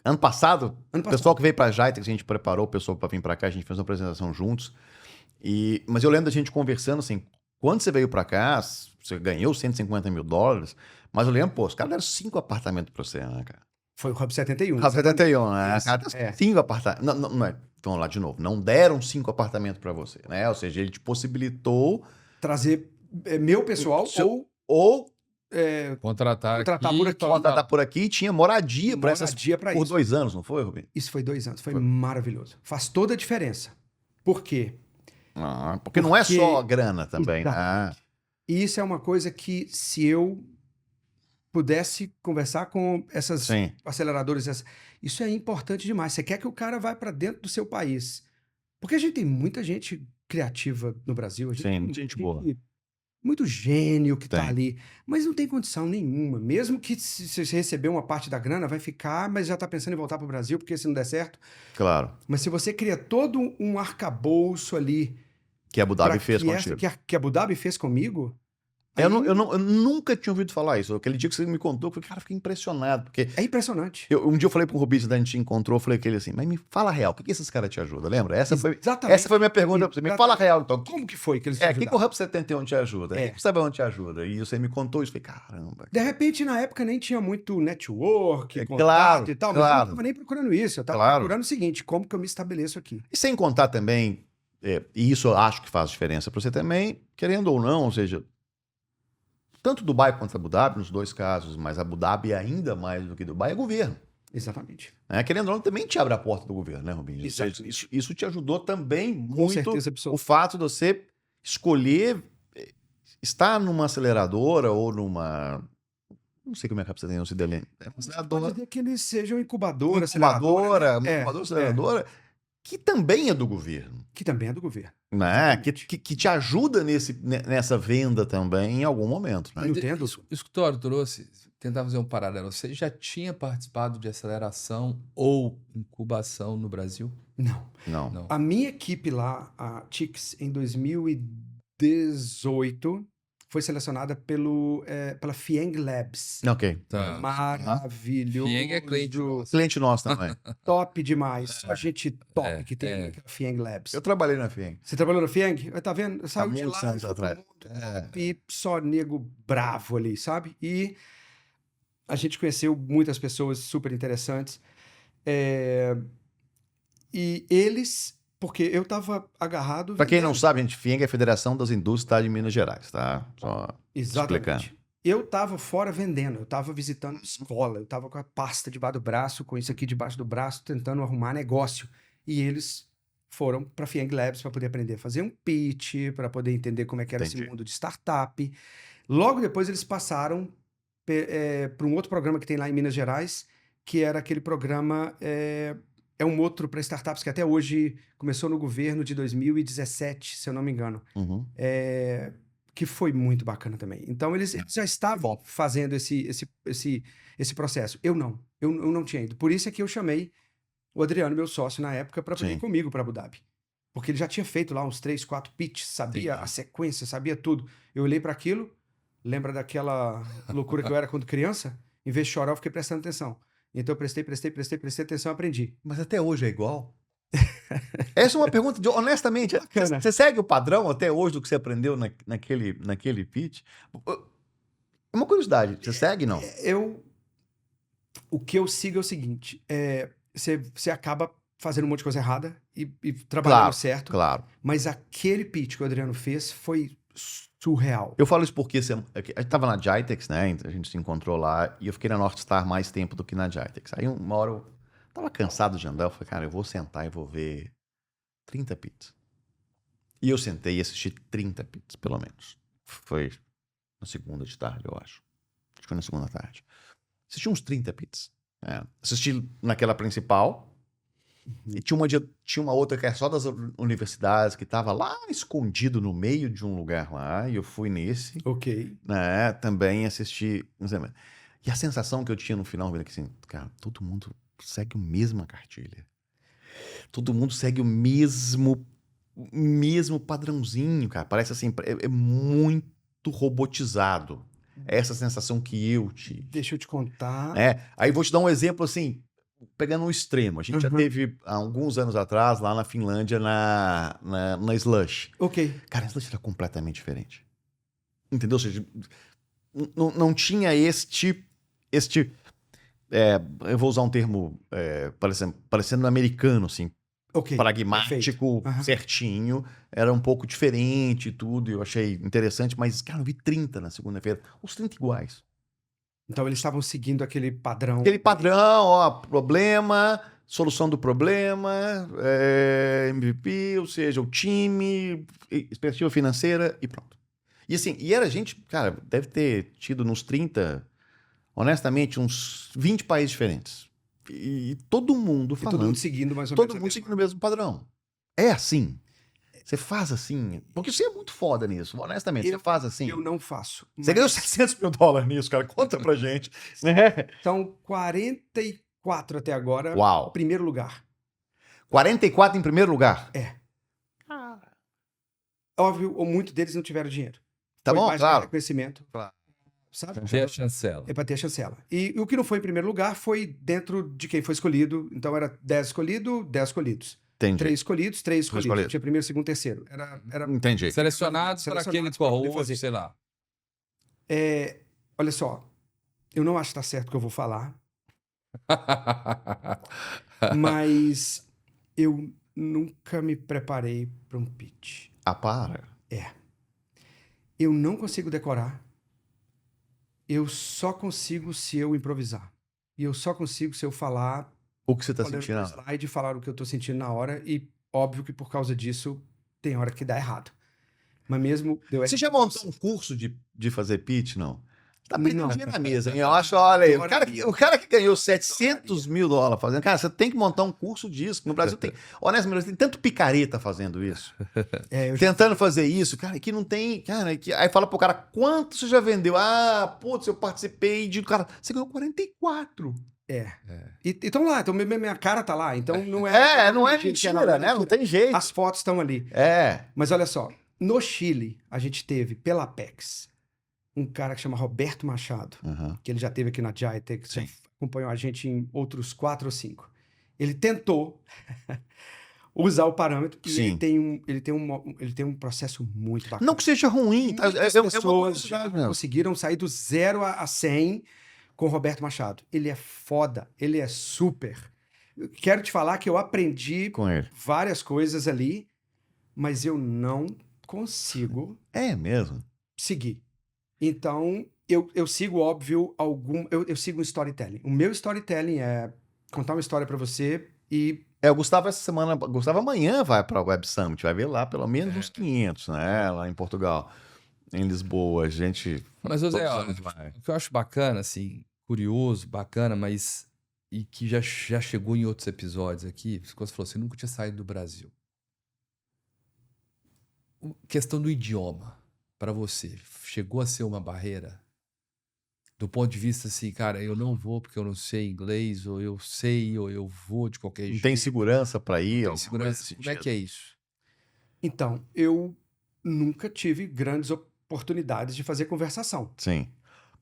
ano passado, o pessoal que veio pra Jitex, a gente preparou o pessoal pra vir pra cá, a gente fez uma apresentação juntos, mas eu lembro da gente conversando assim, quando você veio pra cá, você ganhou $150 mil, mas eu lembro, pô, os caras deram 5 apartamentos pra você, né, cara? Foi o Hub 71. Hub 71, né? Isso, Cara, é. 5 apartamentos. Não é. Vamos lá de novo. Não deram 5 apartamentos pra você, né? Ou seja, ele te possibilitou Trazer meu pessoal ou Contratar Contratar por aqui. contratar por aqui e tinha moradia pra essas moradia para por isso. 2 anos, não foi, Rubinho? Isso foi 2 anos. Foi maravilhoso. Faz toda a diferença. Por quê? Porque não é Porque- só grana também. Exatamente. E isso é uma coisa que, se eu pudesse conversar com essas Sim. aceleradoras, isso é importante demais. Você quer que o cara vá para dentro do seu país. Porque a gente tem muita gente criativa no Brasil. A gente Sim, tem muita gente boa. muito gênio que tá Tem. ali. Mas não tem condição nenhuma. Mesmo que se você receber uma parte da grana, vai ficar, mas já tá pensando em voltar para o Brasil, porque se não der certo. Claro. Mas se você cria todo um arcabouço ali Que a Abu Dhabi pra fez que contigo. que a Abu Dhabi fez comigo. Eu aí nunca tinha ouvido falar isso. Aquele dia que você me contou, eu falei, cara, eu fiquei impressionado. Porque É impressionante. um dia eu falei pro Rubinho, a gente encontrou, eu falei com ele assim, mas me fala a real, o que esses caras te ajudam? Lembra? Essa foi Exatamente. a minha pergunta pra você. Me fala a real, então. Como que foi que eles te O que ajudaram? o Hub 71 te ajuda? É. O que o Sabão te ajuda? E você me contou isso, eu falei, caramba. De repente, na época, nem tinha muito network, É, contato claro, e tal, mas eu claro. não estava nem procurando isso. Eu estava Claro. procurando o seguinte, como que eu me estabeleço aqui? E sem contar também, e isso eu acho que faz diferença pra você também, querendo ou não, ou seja, tanto Dubai quanto Abu Dhabi, nos dois casos, mas Abu Dhabi ainda mais do que Dubai, é governo. Exatamente. Né? Querendo ou não, também te abre a porta do governo, né, Rubinho? Ou seja, Exatamente. isso te ajudou também Com muito certeza o absoluta. fato de você escolher estar numa aceleradora ou numa... Não sei como é que você tem o CDL. É uma Pode aceleradora, dizer que eles sejam incubadora, incubadora, É, aceleradora, que também é do governo. que também é do governo. Né? Exatamente. Que te ajuda nessa venda também em algum momento. Né? Eu entendo. Isso que o Toro trouxe, tentar fazer um paralelo. Você já tinha participado de aceleração ou incubação no Brasil? Não. Não. A minha equipe lá, a TICS, em 2018, foi selecionada pela Fieng Labs. Ok. Tá. Maravilhoso. Fieng é cliente nosso. Cliente nosso também. Top demais. Só gente top que tem é. naquela Fieng Labs. Eu trabalhei na FIENG. Você trabalhou na Fieng? Tá vendo? Saiu de muitos lá, anos foi pro atrás. mundo top, só nego bravo ali, sabe? E a gente conheceu muitas pessoas super interessantes. E eles... Porque eu tava agarrado... Pra quem não vendendo. sabe, gente, FIENG é a Federação das Indústrias de Minas Gerais, tá? Só explicando. Exatamente. Eu tava fora vendendo, eu tava visitando escola, eu tava com a pasta debaixo do braço, com isso aqui debaixo do braço, tentando arrumar negócio. E eles foram para Fieng Labs para poder aprender a fazer um pitch, para poder entender como é que era esse Entendi. mundo de startup. Logo depois eles passaram para um outro programa que tem lá em Minas Gerais, que era aquele programa... É um outro para startups que até hoje começou no governo de 2017, se eu não me engano. Uhum. Que foi muito bacana também. Então, eles já estavam fazendo esse processo. Eu não tinha ido. Por isso é que eu chamei o Adriano, meu sócio na época, para poder ir Sim. comigo para Abu Dhabi. Porque ele já tinha feito lá uns 3, 4 pitches, sabia Entendi. a sequência, sabia tudo. Eu olhei para aquilo, lembra daquela loucura que eu era quando criança? Em vez de chorar, eu fiquei prestando atenção. Então, eu prestei atenção e aprendi. Mas até hoje é igual? Essa é uma pergunta, honestamente, Bacana. você segue o padrão até hoje do que você aprendeu naquele pitch? Uma curiosidade, você segue, não? O que eu sigo é o seguinte, você acaba fazendo um monte de coisa errada e trabalhando Claro, certo, claro. mas aquele pitch que o Adriano fez foi surreal. Eu falo isso porque a gente tava na Jitex, né? A gente se encontrou lá e eu fiquei na North Star mais tempo do que na Jitex. Aí uma hora eu tava cansado de andar, eu falei, cara, eu vou sentar e vou ver 30 pits. E eu sentei e assisti 30 pits, pelo menos. Foi na segunda de tarde, eu acho. Acho que foi na segunda tarde. Assisti uns 30 pits. Assisti naquela principal. E tinha uma outra que era só das universidades, que tava lá escondido no meio de um lugar lá. E eu fui nesse. Ok. Né, também assisti. Não sei, e a sensação que eu tinha no final, vendo que assim, cara, todo mundo segue a mesma cartilha. Todo mundo segue o mesmo padrãozinho, cara. Parece assim, é muito robotizado. É essa sensação que eu tive. Deixa eu te contar. Aí vou te dar um exemplo assim, pegando um extremo. A gente já Uhum. teve, há alguns anos atrás, lá na Finlândia, na Slush. Ok. Cara, a Slush era completamente diferente. Entendeu? Ou seja, não tinha eu vou usar um termo parecendo americano, assim, Ok. pragmático, Perfeito. Aham. certinho. Era um pouco diferente e tudo, eu achei interessante, mas, cara, eu vi 30 na segunda-feira, os 30 iguais. Então eles estavam seguindo aquele padrão. Aquele padrão, ó, problema, solução do problema, MVP, ou seja, o time, perspectiva financeira e pronto. E assim, era gente, cara, deve ter tido nos 30, honestamente, uns 20 países diferentes. E todo mundo E falando. todo mundo seguindo mais ou Todo menos. mundo seguindo o mesmo padrão. É assim. Você faz assim. Porque você é muito foda nisso, honestamente. Você faz assim. Eu não faço. Você ganhou $600 mil nisso, cara. Conta pra gente. Né? São 44 até agora. Uau. Primeiro lugar. 44 em primeiro lugar. Óbvio, ou muitos deles não tiveram dinheiro. Tá Foi bom, mais pra claro. reconhecimento. Claro. Sabe? Ter a chancela. É para ter a chancela. E o que não foi em primeiro lugar foi dentro de quem foi escolhido. Então era 10 escolhidos, 10 escolhidos. Entendi. 3 escolhidos, 3 escolhidos. escolhidos. Tinha primeiro, segundo, terceiro. Era Entendi. Selecionados para aquele Selecionados pra poder corroso, fazer. sei lá. olha só, eu não acho que tá certo o que eu vou falar, mas eu nunca me preparei para um pitch. Ah, para. Eu não consigo decorar. Eu só consigo se eu improvisar. E eu só consigo se eu falar, O que você tá olhando sentindo? pro slide, falar o que eu tô sentindo na hora. E óbvio que por causa disso tem hora que dá errado. Mas mesmo deu Você já montou um curso de fazer pitch, não? Tá perdendo Não. dinheiro na mesa, hein? Eu acho, olha aí, o cara que ganhou 700 mil dólares fazendo, cara, você tem que montar um curso disso. No Brasil tem, honestamente, tem tanto picareta fazendo isso. Eu Tentando fazer isso, cara, que não tem, cara, aí fala pro cara, quanto você já vendeu? Ah, putz, eu participei de, cara, você ganhou 44. Então lá, então minha cara tá lá, então não Não é mentira, né? Não tem jeito. As fotos estão ali. Mas olha só, no Chile, a gente teve, pela Apex, um cara que chama Roberto Machado, que ele já teve aqui na Jitec, que acompanhou a gente em outros 4 ou 5. Ele tentou usar o parâmetro e ele tem um processo muito bacana. Não que seja ruim. As pessoas já conseguiram sair do 0 a 100 com o Roberto Machado. Ele é foda, ele é super. Eu quero te falar que eu aprendi Com ele. várias coisas ali, mas eu não consigo mesmo. seguir. Então, eu sigo, óbvio, eu sigo um storytelling. O meu storytelling é contar uma história pra você e... O Gustavo o Gustavo amanhã vai pra Web Summit, vai ver lá pelo menos uns 500, né? Lá em Portugal, em Lisboa, a gente... Mas, José, o que eu acho bacana, assim, curioso, bacana, mas... E que já chegou em outros episódios aqui, quando você falou, você nunca tinha saído do Brasil. Questão do idioma, para você, chegou a ser uma barreira? Do ponto de vista assim, cara, eu não vou porque eu não sei inglês, ou eu sei, ou eu vou de qualquer jeito. Não tem segurança para ir? Não tem segurança. Como é que é isso? Então, eu nunca tive grandes oportunidades de fazer conversação. Sim.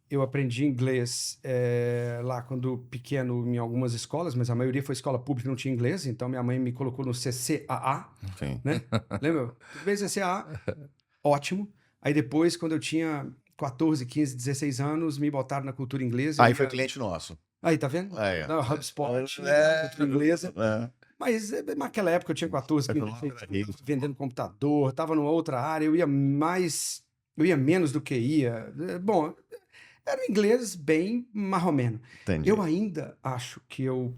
Eu aprendi inglês lá quando pequeno em algumas escolas, mas a maioria foi escola pública e não tinha inglês, então minha mãe me colocou no CCAA, né? Lembra? Tudo bem, CCAA? Ótimo. Aí depois, quando eu tinha 14, 15, 16 anos, me botaram na cultura inglesa. Aí foi cliente nosso. Aí, tá vendo? Não, HubSpot, cultura inglesa. Mas naquela época eu tinha 14, 15, vendendo computador, tava numa outra área, eu ia menos do que ia. Bom, era um inglês bem marromeno. Entendi. Eu ainda acho que eu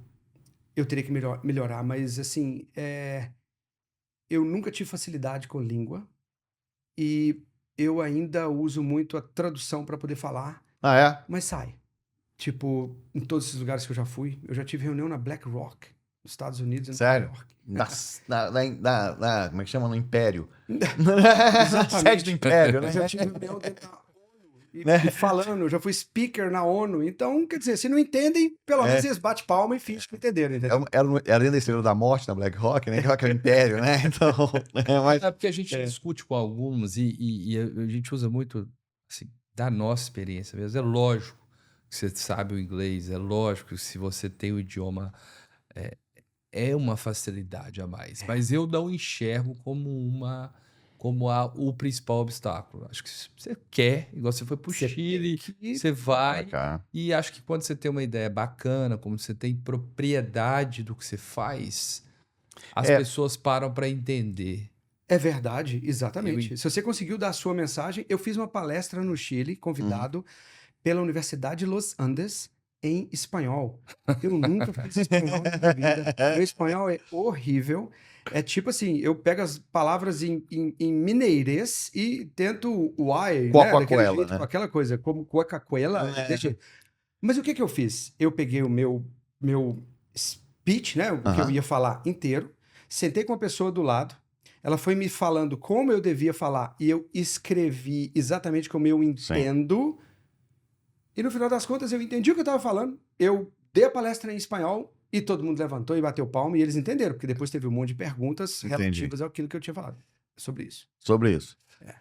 teria que melhorar, mas assim, eu nunca tive facilidade com língua e eu ainda uso muito a tradução para poder falar. Mas sai. Tipo, em todos esses lugares que eu já fui, eu já tive reunião na BlackRock, nos Estados Unidos. Sério? Nova York. Como é que chama? No Império. Exatamente. Sede do Império, né? Eu já tive reunião dentro da ONU e falando, eu já fui speaker na ONU. Então, quer dizer, se não entendem, pelo menos eles batem palma e fingem que entenderam, entendeu? Era dentro da Estrela da Morte, na BlackRock, né? Que é o Império, né? Então, É porque a gente discute com alguns e a gente usa muito, assim, da nossa experiência mesmo. É lógico que você sabe o inglês, é lógico que se você tem o idioma, é uma facilidade a mais. Mas eu não enxergo como o principal obstáculo. Acho que se você quer, igual você foi pro Chile, você vai. E acho que quando você tem uma ideia bacana, como você tem propriedade do que você faz, as pessoas param para entender. É verdade, exatamente. Se você conseguiu dar a sua mensagem, eu fiz uma palestra no Chile, convidado pela Universidade de Los Andes, em espanhol. Eu nunca fiz espanhol na minha vida. Meu espanhol é horrível. É tipo assim, eu pego as palavras em mineirês e tento o ai, né? Daquele jeito, com aquela coisa, como coca-cola. Mas o que eu fiz? Eu peguei o meu speech, né? O que eu ia falar inteiro, sentei com uma pessoa do lado, ela foi me falando como eu devia falar e eu escrevi exatamente como eu entendo. E no final das contas eu entendi o que eu estava falando, eu dei a palestra em espanhol e todo mundo levantou e bateu palma e eles entenderam, porque depois teve um monte de perguntas relativas àquilo que eu tinha falado sobre isso.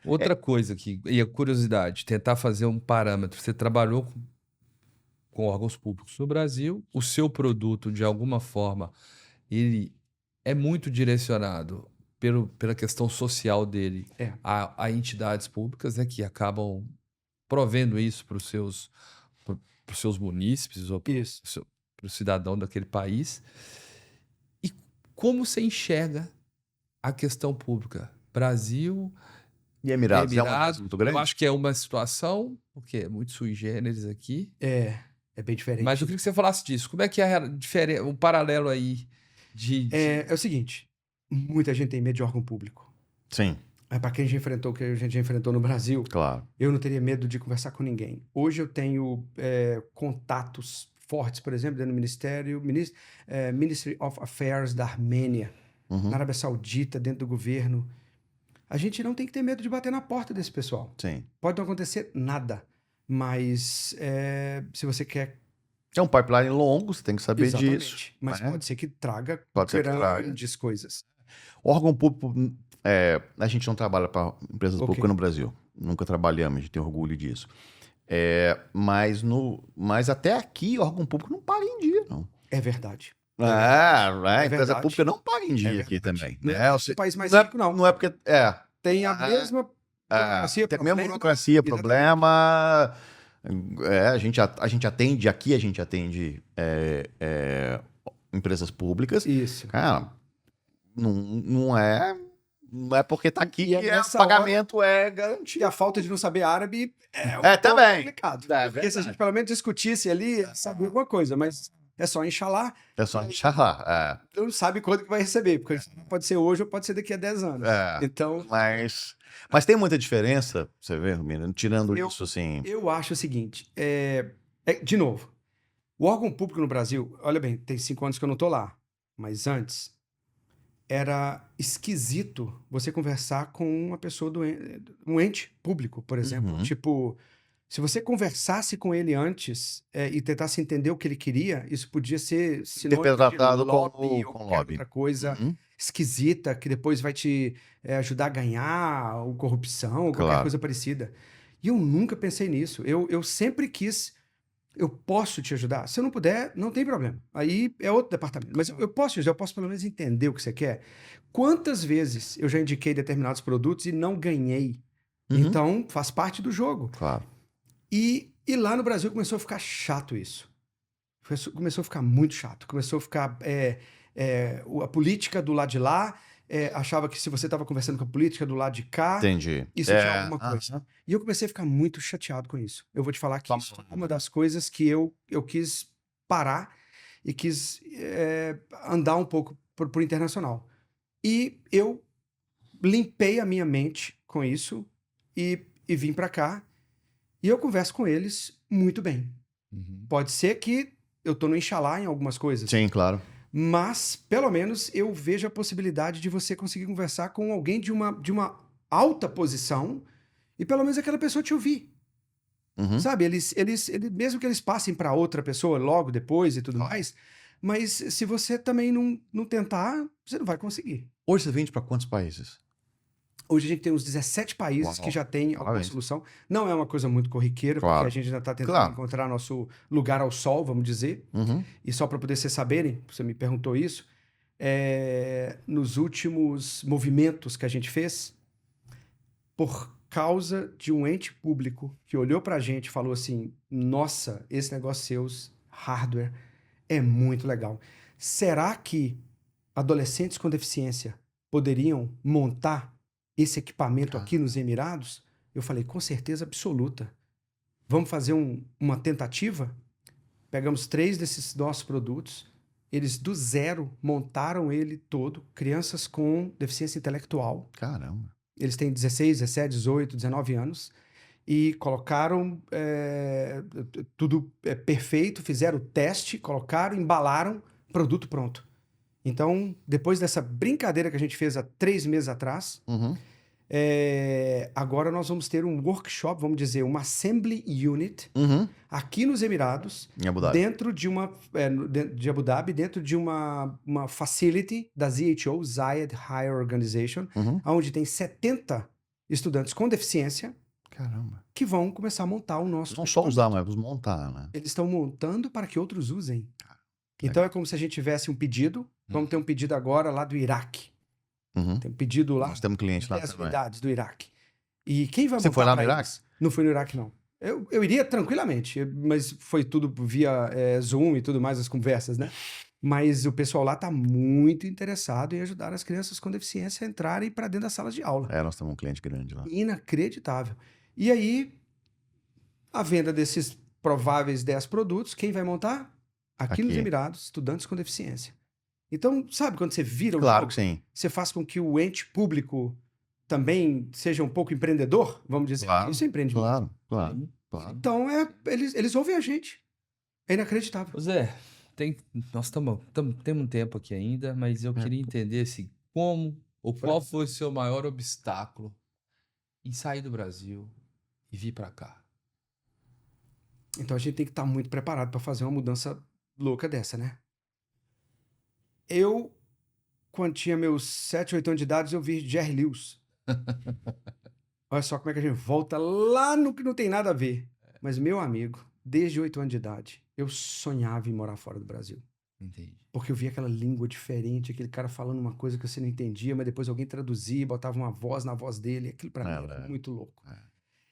Outra coisa e a curiosidade, tentar fazer um parâmetro. Você trabalhou com órgãos públicos no Brasil, o seu produto, de alguma forma, ele é muito direcionado pela questão social dele a entidades públicas, né, que acabam provendo isso para os seus munícipes ou para o cidadão daquele país. E como você enxerga a questão pública? Brasil e Emirados é uma muito grande? Eu acho que é uma situação, porque é muito sui generis aqui. É bem diferente. Mas eu queria que você falasse disso. Como é que é um paralelo aí? É o seguinte, muita gente tem medo de órgão público. Sim. para quem já enfrentou o que a gente já enfrentou no Brasil, Claro. eu não teria medo de conversar com ninguém. Hoje eu tenho contatos fortes, por exemplo, dentro do Ministry of Affairs da Armênia, Uhum. na Arábia Saudita, dentro do governo. A gente não tem que ter medo de bater na porta desse pessoal. Sim. Pode não acontecer nada, mas se você quer... É um pipeline longo, você tem que saber disso. Mas né? pode ser que traga Pode ser que traga. grandes coisas. Órgão público, a gente não trabalha para empresas Ok. públicas no Brasil. Nunca trabalhamos, a gente tem orgulho disso. Mas até aqui, órgão público não paga em dia, não. É verdade. A empresa verdade. pública não paga em dia É aqui verdade. também. Não Né? é Você- um país mais não é- rico, não. Não é porque... Tem a mesma burocracia, tem a mesma problema. burocracia, Exatamente. problema. A gente atende empresas públicas. Isso. Cara, não é porque tá aqui E é que o nessa pagamento é E garantido. a falta de não saber árabe é um pouco também. complicado. É Porque se a verdade. gente pelo menos discutisse ali, sabia alguma coisa, mas é só inshallah, É só deixar lá. não sabe quando que vai receber, porque pode ser hoje ou pode ser daqui a 10 anos. Então, Mas tem muita diferença, você vê, menino, tirando isso assim. eu acho o seguinte, de novo, o órgão público no Brasil, olha bem, tem 5 anos que eu não tô lá, mas antes era esquisito você conversar com uma pessoa um ente público, por exemplo. Uhum. Tipo, se você conversasse com ele antes e tentasse entender o que ele queria, isso podia ser sinônimo de Interpretado lobby como ou com qualquer lobby. outra coisa Uhum. esquisita que depois vai te ajudar a ganhar, ou corrupção, ou qualquer Claro. coisa parecida. E eu nunca pensei nisso. Eu sempre quis... Eu posso te ajudar. Se eu não puder, não tem problema. Aí é outro departamento. Mas eu posso te ajudar, eu posso pelo menos entender o que você quer. Quantas vezes eu já indiquei determinados produtos e não ganhei? Uhum. Então, faz parte do jogo. Claro. E lá no Brasil começou a ficar chato isso. Começou a ficar muito chato. Começou a ficar... a política do lado de lá achava que se você estava conversando com a política do lado de cá, Entendi. isso tinha alguma coisa. aham. E eu comecei a ficar muito chateado com isso. Eu vou te falar que Vamos isso lá. foi uma das coisas que eu quis parar e quis andar um pouco por internacional. E eu limpei a minha mente com isso e vim para cá. E eu converso com eles muito bem. Uhum. Pode ser que eu tô no Inshallah em algumas coisas. Sim, claro. Mas, pelo menos, eu vejo a possibilidade de você conseguir conversar com alguém de uma alta posição e pelo menos aquela pessoa te ouvir. Uhum. Sabe? Eles, mesmo que eles passem para outra pessoa logo depois e tudo mais, mas se você também não tentar, você não vai conseguir. Hoje você vende para quantos países? Hoje a gente tem uns 17 países Uau. que já têm alguma Parabéns. solução. Não é uma coisa muito corriqueira, Claro. porque a gente ainda está tentando Claro. encontrar nosso lugar ao sol, vamos dizer. Uhum. E só para poder vocês saberem, você me perguntou isso, nos últimos movimentos que a gente fez, por causa de um ente público que olhou para a gente e falou assim, nossa, esse negócio seus, hardware, é muito legal. Será que adolescentes com deficiência poderiam montar esse equipamento aqui nos Emirados? Eu falei, com certeza absoluta. Vamos fazer uma tentativa? Pegamos 3 desses nossos produtos, eles do zero montaram ele todo, crianças com deficiência intelectual. Caramba. Eles têm 16, 17, 18, 19 anos e colocaram tudo perfeito, fizeram o teste, colocaram, embalaram, produto pronto. Então, depois dessa brincadeira que a gente fez há 3 meses atrás, Uhum. agora nós vamos ter um workshop, vamos dizer, uma assembly unit Uhum. aqui nos Emirados, Em Abu Dhabi. dentro de de Abu Dhabi, dentro de uma facility da ZHO, Zayed Higher Organization, Uhum. onde tem 70 estudantes com deficiência Caramba. que vão começar a montar o nosso Não só equipamento. usar, mas montar, né? Eles estão montando para que outros usem. que Então é como se a gente tivesse um pedido. Vamos ter um pedido agora lá do Iraque. Uhum. Tem um pedido lá, Nós temos clientes lá 10 também. unidades do Iraque. E quem vai Você montar foi lá no pra Iraque? eles? Não fui no Iraque, não. Eu iria tranquilamente, mas foi tudo via Zoom e tudo mais, as conversas, né? Mas o pessoal lá está muito interessado em ajudar as crianças com deficiência a entrarem para dentro das salas de aula. Nós temos um cliente grande lá. Inacreditável. E aí, a venda desses prováveis 10 produtos, quem vai montar? Aqui nos Aqui. Emirados, estudantes com deficiência. Então, sabe quando você vira o Claro jogo? que sim. Você faz com que o ente público também seja um pouco empreendedor, vamos dizer. Claro, Isso é empreendimento. Claro. Então, eles ouvem a gente. É inacreditável. Zé, nós temos um tempo aqui ainda, mas eu queria entender assim, qual foi o seu maior obstáculo em sair do Brasil e vir para cá? Então a gente tem que estar muito preparado para fazer uma mudança louca dessa, né? Eu, quando tinha meus 7, 8 anos de idade, eu vi Jerry Lewis. Olha só como é que a gente volta lá no que não tem nada a ver. Mas, meu amigo, desde 8 anos de idade, eu sonhava em morar fora do Brasil. Entendi. Porque eu via aquela língua diferente, aquele cara falando uma coisa que você não entendia, mas depois alguém traduzia, botava uma voz na voz dele. Aquilo pra mim era muito louco.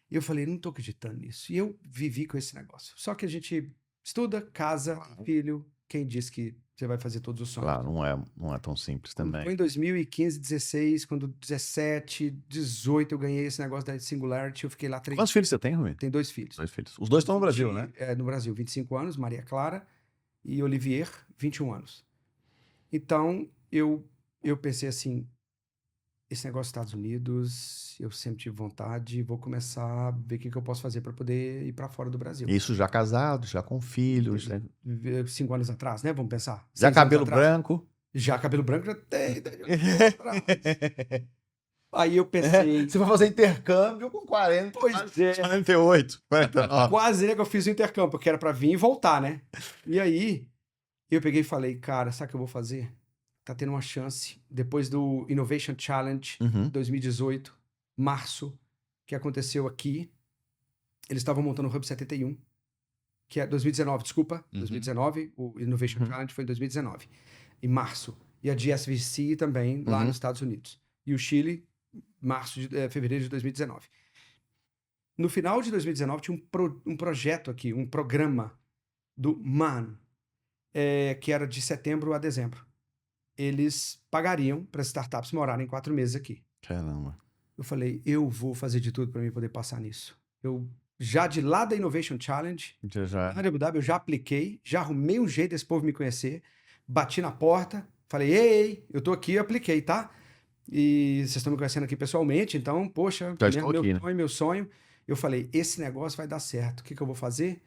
E eu falei, não tô acreditando nisso. E eu vivi com esse negócio. Só que a gente estuda, casa, filho. Quem diz que você vai fazer todos os sonhos? Claro, não é tão simples também. Foi em 2015, 16, quando 17, 18 eu ganhei esse negócio da Singularity, eu fiquei lá 3 Quantos filhos você tem, Rui? Tem 2 filhos. 2 filhos. Os dois estão no Brasil, né? No Brasil, 25 anos, Maria Clara e Olivier, 21 anos. Então, eu pensei assim, esse negócio dos Estados Unidos, eu sempre tive vontade, vou começar a ver o que eu posso fazer para poder ir para fora do Brasil. Isso já casado, já com filhos, né? 5 anos atrás, né? Vamos pensar. Já 6 cabelo anos atrás. branco. Já cabelo branco já tem. Aí eu pensei. Você vai fazer intercâmbio com 40, Pois é. 48, 49. Quase né, que eu fiz o intercâmbio, porque era pra vir e voltar, né? E aí, eu peguei e falei, cara, sabe o que eu vou fazer? Tá tendo uma chance, depois do Innovation Challenge 2018, março, que aconteceu aqui, eles estavam montando o Hub 71, que é 2019, desculpa, 2019, o Innovation Challenge foi em 2019, em março. E a GSVC também, lá nos Estados Unidos. E o Chile, fevereiro de 2019. No final de 2019, tinha um projeto aqui, um programa do MAN, que era de setembro a dezembro. Eles pagariam para as startups morarem 4 meses aqui. Caramba. Eu falei, eu vou fazer de tudo para mim poder passar nisso. Eu, já de lá da Innovation Challenge, Já. na Abu Dhabi, eu já apliquei, já arrumei um jeito desse povo me conhecer, bati na porta, falei, ei, eu tô aqui, eu apliquei, tá? E vocês estão me conhecendo aqui pessoalmente, então, poxa, Já estou aqui, né? meu sonho. Eu falei, esse negócio vai dar certo. O que eu vou fazer?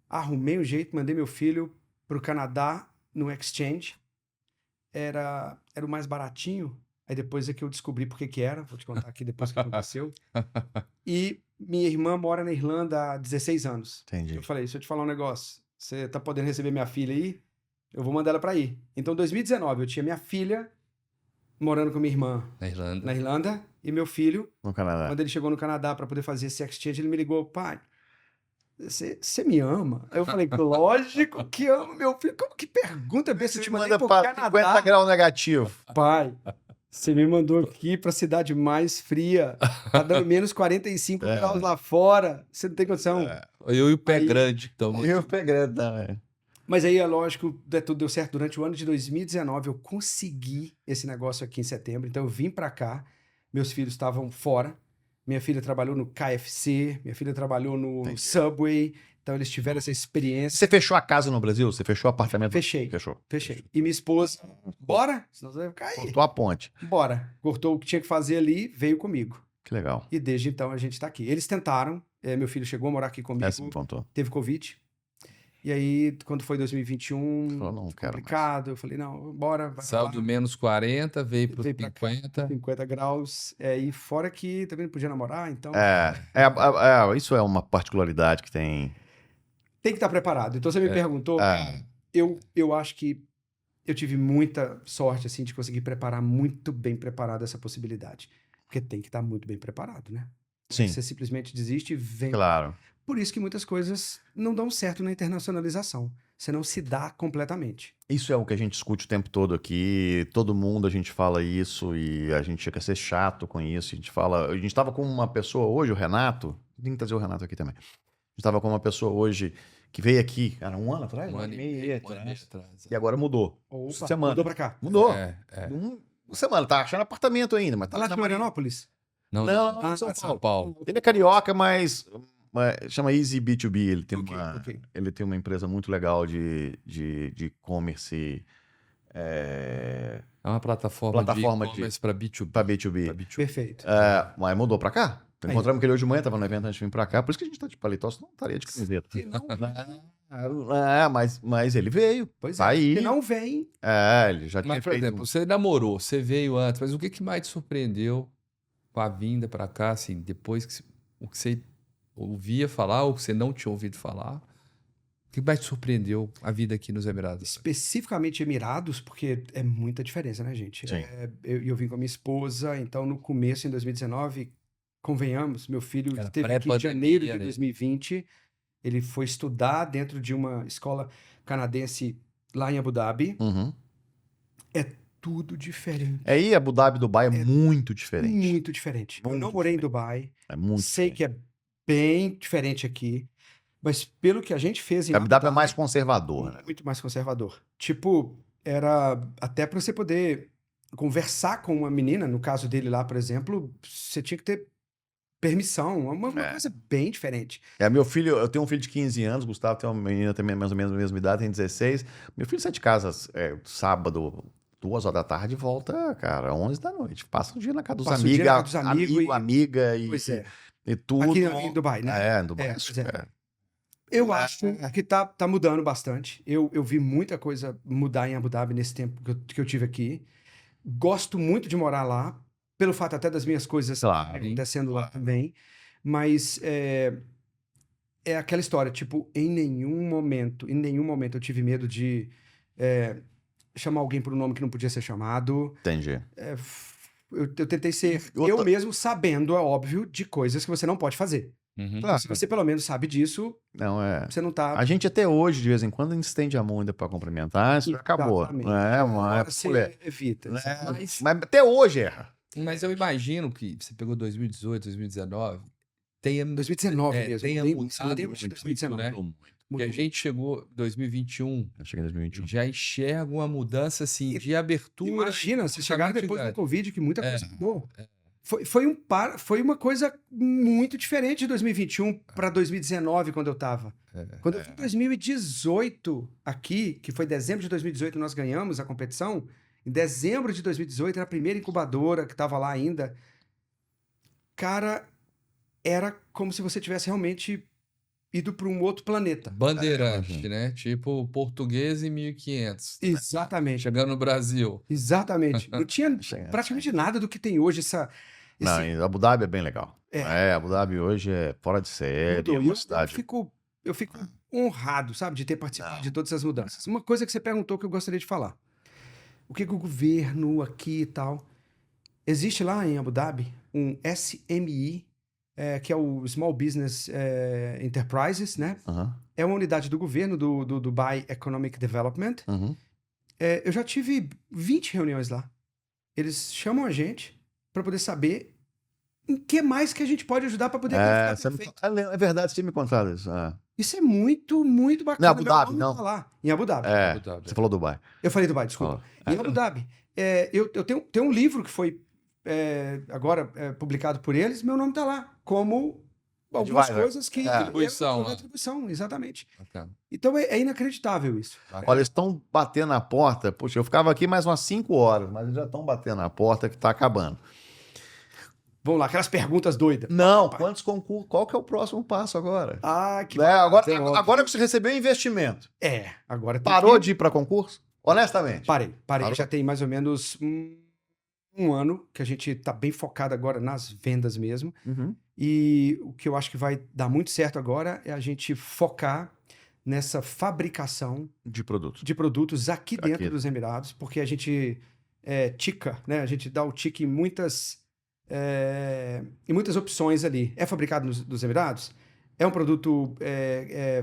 Arrumei um jeito, mandei meu filho pro Canadá no Exchange. Era o mais baratinho. Aí depois é que eu descobri por que era. Vou te contar aqui depois o que aconteceu. E minha irmã mora na Irlanda há 16 anos. Entendi. Eu falei, deixa eu te falar um negócio. Você tá podendo receber minha filha aí? Eu vou mandar ela pra ir. Então, em 2019, eu tinha minha filha morando com minha irmã na Irlanda e meu filho, No Canadá. quando ele chegou no Canadá para poder fazer esse exchange, ele me ligou, pai, você me ama? Aí eu falei, lógico que amo meu filho. Como que pergunta besta? Eu te mandei pro para Canadá. 50 graus negativo. Pai, você me mandou aqui pra cidade mais fria. Tá dando menos 45 graus lá fora. Você não tem condição. Eu e o pé Aí- grande. Então, E o pé grande também. Mas aí, é lógico, tudo deu certo. Durante o ano de 2019, eu consegui esse negócio aqui em setembro. Então, eu vim pra cá. Meus filhos estavam fora. Minha filha trabalhou no KFC. Minha filha trabalhou no Subway. Então, eles tiveram essa experiência. Você fechou a casa no Brasil? Você fechou o apartamento? Fechei. Fechou. E minha esposa, bora? Senão você vai ficar aí. Cortou a ponte. Bora. Cortou o que tinha que fazer ali, veio comigo. Que legal. E desde então a gente tá aqui. Eles tentaram. Meu filho chegou a morar aqui comigo. Essa me contou. Teve Covid. E aí, quando foi 2021, Falou, não quero mais. complicado, eu falei, não, bora, vai saiu pra do lá. menos 40, veio para Veio pra cá. 50. 50 graus. E fora que também não podia namorar, então Isso é uma particularidade que tem. tem que estar preparado. Então você me perguntou, cara, eu acho que eu tive muita sorte, assim, de conseguir preparar muito bem preparado essa possibilidade. Porque tem que estar muito bem preparado, né? Sim, Você simplesmente desiste e vem. claro. Por isso que muitas coisas não dão certo na internacionalização. Você não se dá completamente. Isso é o que a gente discute o tempo todo aqui. Todo mundo a gente fala isso e a gente chega a ser chato com isso. A gente estava com uma pessoa hoje, o Renato. Tem que trazer o Renato aqui também. A gente estava com uma pessoa hoje que veio aqui, cara, um ano atrás? Um ano e meio atrás. E agora mudou. Opa, Semana. mudou pra cá. Mudou. É. Uma semana, tá achando apartamento ainda, mas Tá lá de Florianópolis? Não, Não, São Paulo. Ele é carioca, mas chama Easy B2B. Ele tem, Ok. ele tem uma empresa muito legal de e-commerce É uma plataforma de e-commerce para B2B. Pra B2B. Pra B2B. Perfeito. Mas mudou pra cá. Aí. Encontramos com ele hoje de manhã, tava no evento antes de vir pra cá. Por isso que a gente tá de paletó, senão não estaria de camiseta. Se não, Mas ele veio. pois Tá é. aí. Se não vem, Ele já tinha Mas, por feito... exemplo, você namorou, você veio antes, mas o que mais te surpreendeu com a vinda para cá, assim, depois o que você ouvia falar ou que você não tinha ouvido falar? O que mais te surpreendeu a vida aqui nos Emirados? especificamente Emirados, porque é muita diferença, né, gente? Sim. Eu vim com a minha esposa, então no começo, em 2019, convenhamos, meu filho Era esteve aqui em pré-pandemia, janeiro de né? 2020, ele foi estudar dentro de uma escola canadense lá em Abu Dhabi. Uhum. Tudo diferente. Aí Abu Dhabi e Dubai é muito diferente. Muito diferente. Eu Muito não morei em diferente. Dubai, É muito sei que é bem diferente aqui, mas pelo que a gente fez em Abu Dhabi é mais conservador, né? muito mais conservador. Tipo, era até para você poder conversar com uma menina, no caso dele lá, por exemplo, você tinha que ter permissão, uma coisa bem diferente. Meu filho, eu tenho um filho de 15 anos, Gustavo tem uma menina também mais ou menos da mesma idade, tem 16. Meu filho sai de casa sábado, 2 horas da tarde e volta, cara, 11 da noite. Passa o dia na casa dos Passa o dia na casa amigos, dos amigos amigo, e- amiga Pois é. e tudo. Aqui em Dubai, né? Em Dubai. Pois é. Eu acho que tá mudando bastante. Eu vi muita coisa mudar em Abu Dhabi nesse tempo que eu tive aqui. Gosto muito de morar lá, pelo fato até das minhas coisas Claro. acontecendo lá também. Mas é aquela história, tipo, em nenhum momento eu tive medo de chamar alguém por um nome que não podia ser chamado. Entendi. Eu tentei ser Outra- eu mesmo, sabendo, é óbvio, de coisas que você não pode fazer. Uhum. Claro. Se você pelo menos sabe disso, Não, você não tá... A gente até hoje, de vez em quando, a gente estende a mão ainda pra cumprimentar, isso acabou. Exatamente. Mas Agora você evita. né? Mas- Mas até hoje erra. Mas eu imagino que você pegou 2018, 2019, tenha, 2019 mesmo. tenha Tem- mudado tem muito, 2019. né? Mudou muito. Porque a gente chegou em 2021, Eu cheguei em 2021. já enxerga uma mudança assim de abertura. Imagina, você chegar depois do grande. Covid, que muita coisa mudou. Foi uma coisa muito diferente de 2021 para 2019, quando eu tava. Quando eu fui em 2018 aqui, que foi dezembro de 2018 nós ganhamos a competição, em dezembro de 2018 era a primeira incubadora que tava lá ainda. Cara, era como se você tivesse realmente ido para um outro planeta. Bandeirante, né? Tipo português em 1500. Exatamente. Chegando no Brasil. Exatamente. Não tinha praticamente nada do que tem hoje Não, em Abu Dhabi é bem legal. Abu Dhabi hoje é fora de série, mudou. é E uma cidade. eu fico honrado, sabe, de ter participado de todas essas mudanças. Uma coisa que você perguntou que eu gostaria de falar. O que o governo aqui e tal... Existe lá em Abu Dhabi um SME, que é o Small Business Enterprises, né? Aham, É uma unidade do governo do Dubai Economic Development. uhum. Eu já tive 20 reuniões lá. Eles chamam a gente para poder saber em que mais que a gente pode ajudar para poder ficar Você perfeito. é verdade, você tinha me contado isso. Isso é muito, muito bacana. Não é Abu Meu Dhabi, nome não? tá lá. Em Abu Dhabi. Abu Dhabi. Você falou Dubai. Eu falei Dubai, desculpa. Em Abu Dhabi. Eu tenho um livro que foi agora publicado por eles, meu nome tá lá. Como algumas Advisor. coisas que... Atribuição lá. Atribuição, exatamente. Bacana. Então é inacreditável isso. Olha, eles estão batendo na porta. Puxa, eu ficava aqui mais umas 5 horas, mas eles já estão batendo na porta que tá acabando. Vamos lá, aquelas perguntas doidas. Não, quantos concursos? Qual que é o próximo passo agora? Ah, que Agora que você recebeu investimento, agora tem parou que... de ir para concurso? Honestamente. Parei. Parou? Já tem mais ou menos um ano que a gente tá bem focado agora nas vendas mesmo. Uhum. E o que eu acho que vai dar muito certo agora é a gente focar nessa fabricação De produtos. de produtos aqui dentro Aqui. dos Emirados, porque a gente tica, né? A gente dá o tique em muitas opções ali. É fabricado nos Emirados? É um produto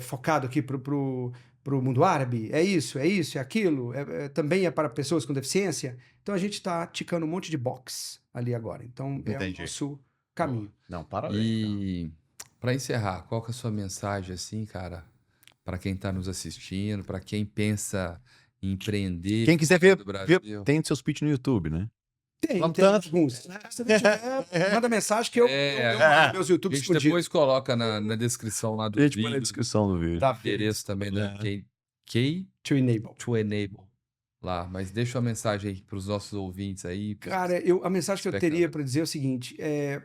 focado aqui pro mundo árabe? É isso, é aquilo? Também é para pessoas com deficiência? Então a gente está ticando um monte de box ali agora. Então é o Entendi. nosso caminho. Não, parabéns. E para encerrar, qual que é a sua mensagem assim, cara, para quem está nos assistindo, para quem pensa em empreender Quem quiser fora ver, do Brasil? tem seus pitch no YouTube, né? Tem Não tanto. alguns. Se não tiver, manda mensagem que eu meus A YouTubes gente escondidos. depois coloca na descrição lá do A gente põe vídeo, na descrição do vídeo. Tá o endereço também da Key To enable. to Enable lá. Mas deixa uma mensagem aí para os nossos ouvintes aí. Cara, a mensagem que eu teria para dizer é o seguinte: é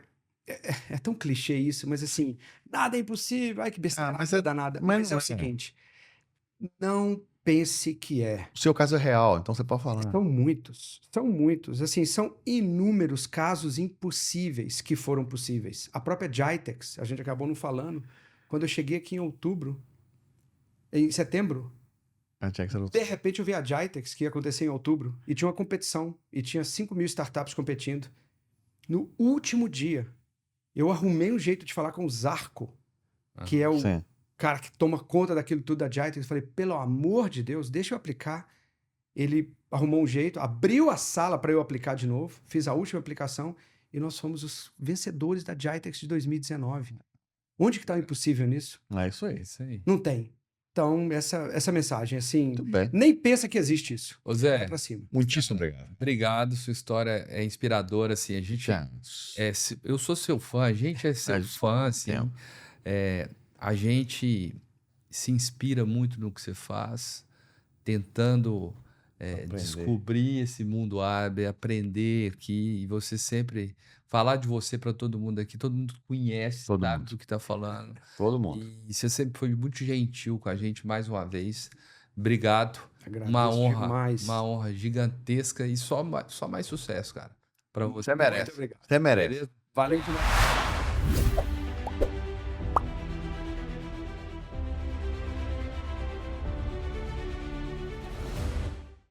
tão clichê isso, mas assim, nada é impossível, ai que besteira, mas danada. mas Mas é não o é. seguinte: não pense que é. O seu caso é real, então você pode falar. São muitos. Assim, são inúmeros casos impossíveis que foram possíveis. A própria Jitex, a gente acabou não falando, quando eu cheguei aqui em setembro, de repente eu vi a Jitex, que ia acontecer em outubro, e tinha uma competição, e tinha 5.000 startups competindo. No último dia, eu arrumei um jeito de falar com o Zarco, que é o Sim. cara que toma conta daquilo tudo da Jitex. Eu falei, pelo amor de Deus, deixa eu aplicar. Ele arrumou um jeito, abriu a sala para eu aplicar de novo, fiz a última aplicação e nós fomos os vencedores da Jitex de 2019. Onde que está o impossível nisso? É isso aí. Isso aí. Não tem. Então, essa mensagem, assim, Muito bem. nem pensa que existe isso. Ô Zé, Vai pra cima. Muitíssimo obrigado. obrigado. Sua história é inspiradora, assim. A gente eu sou seu fã, a gente é seu fã, assim. A gente se inspira muito no que você faz, tentando descobrir esse mundo árabe, aprender aqui, e você sempre falar de você para todo mundo aqui, todo mundo conhece, sabe do que está falando. Todo mundo. E você sempre foi muito gentil com a gente mais uma vez. Obrigado. Agradeço Uma demais. honra gigantesca e só mais sucesso, cara. Para você. Você merece. Muito obrigado. Você merece. Beleza? Valeu demais.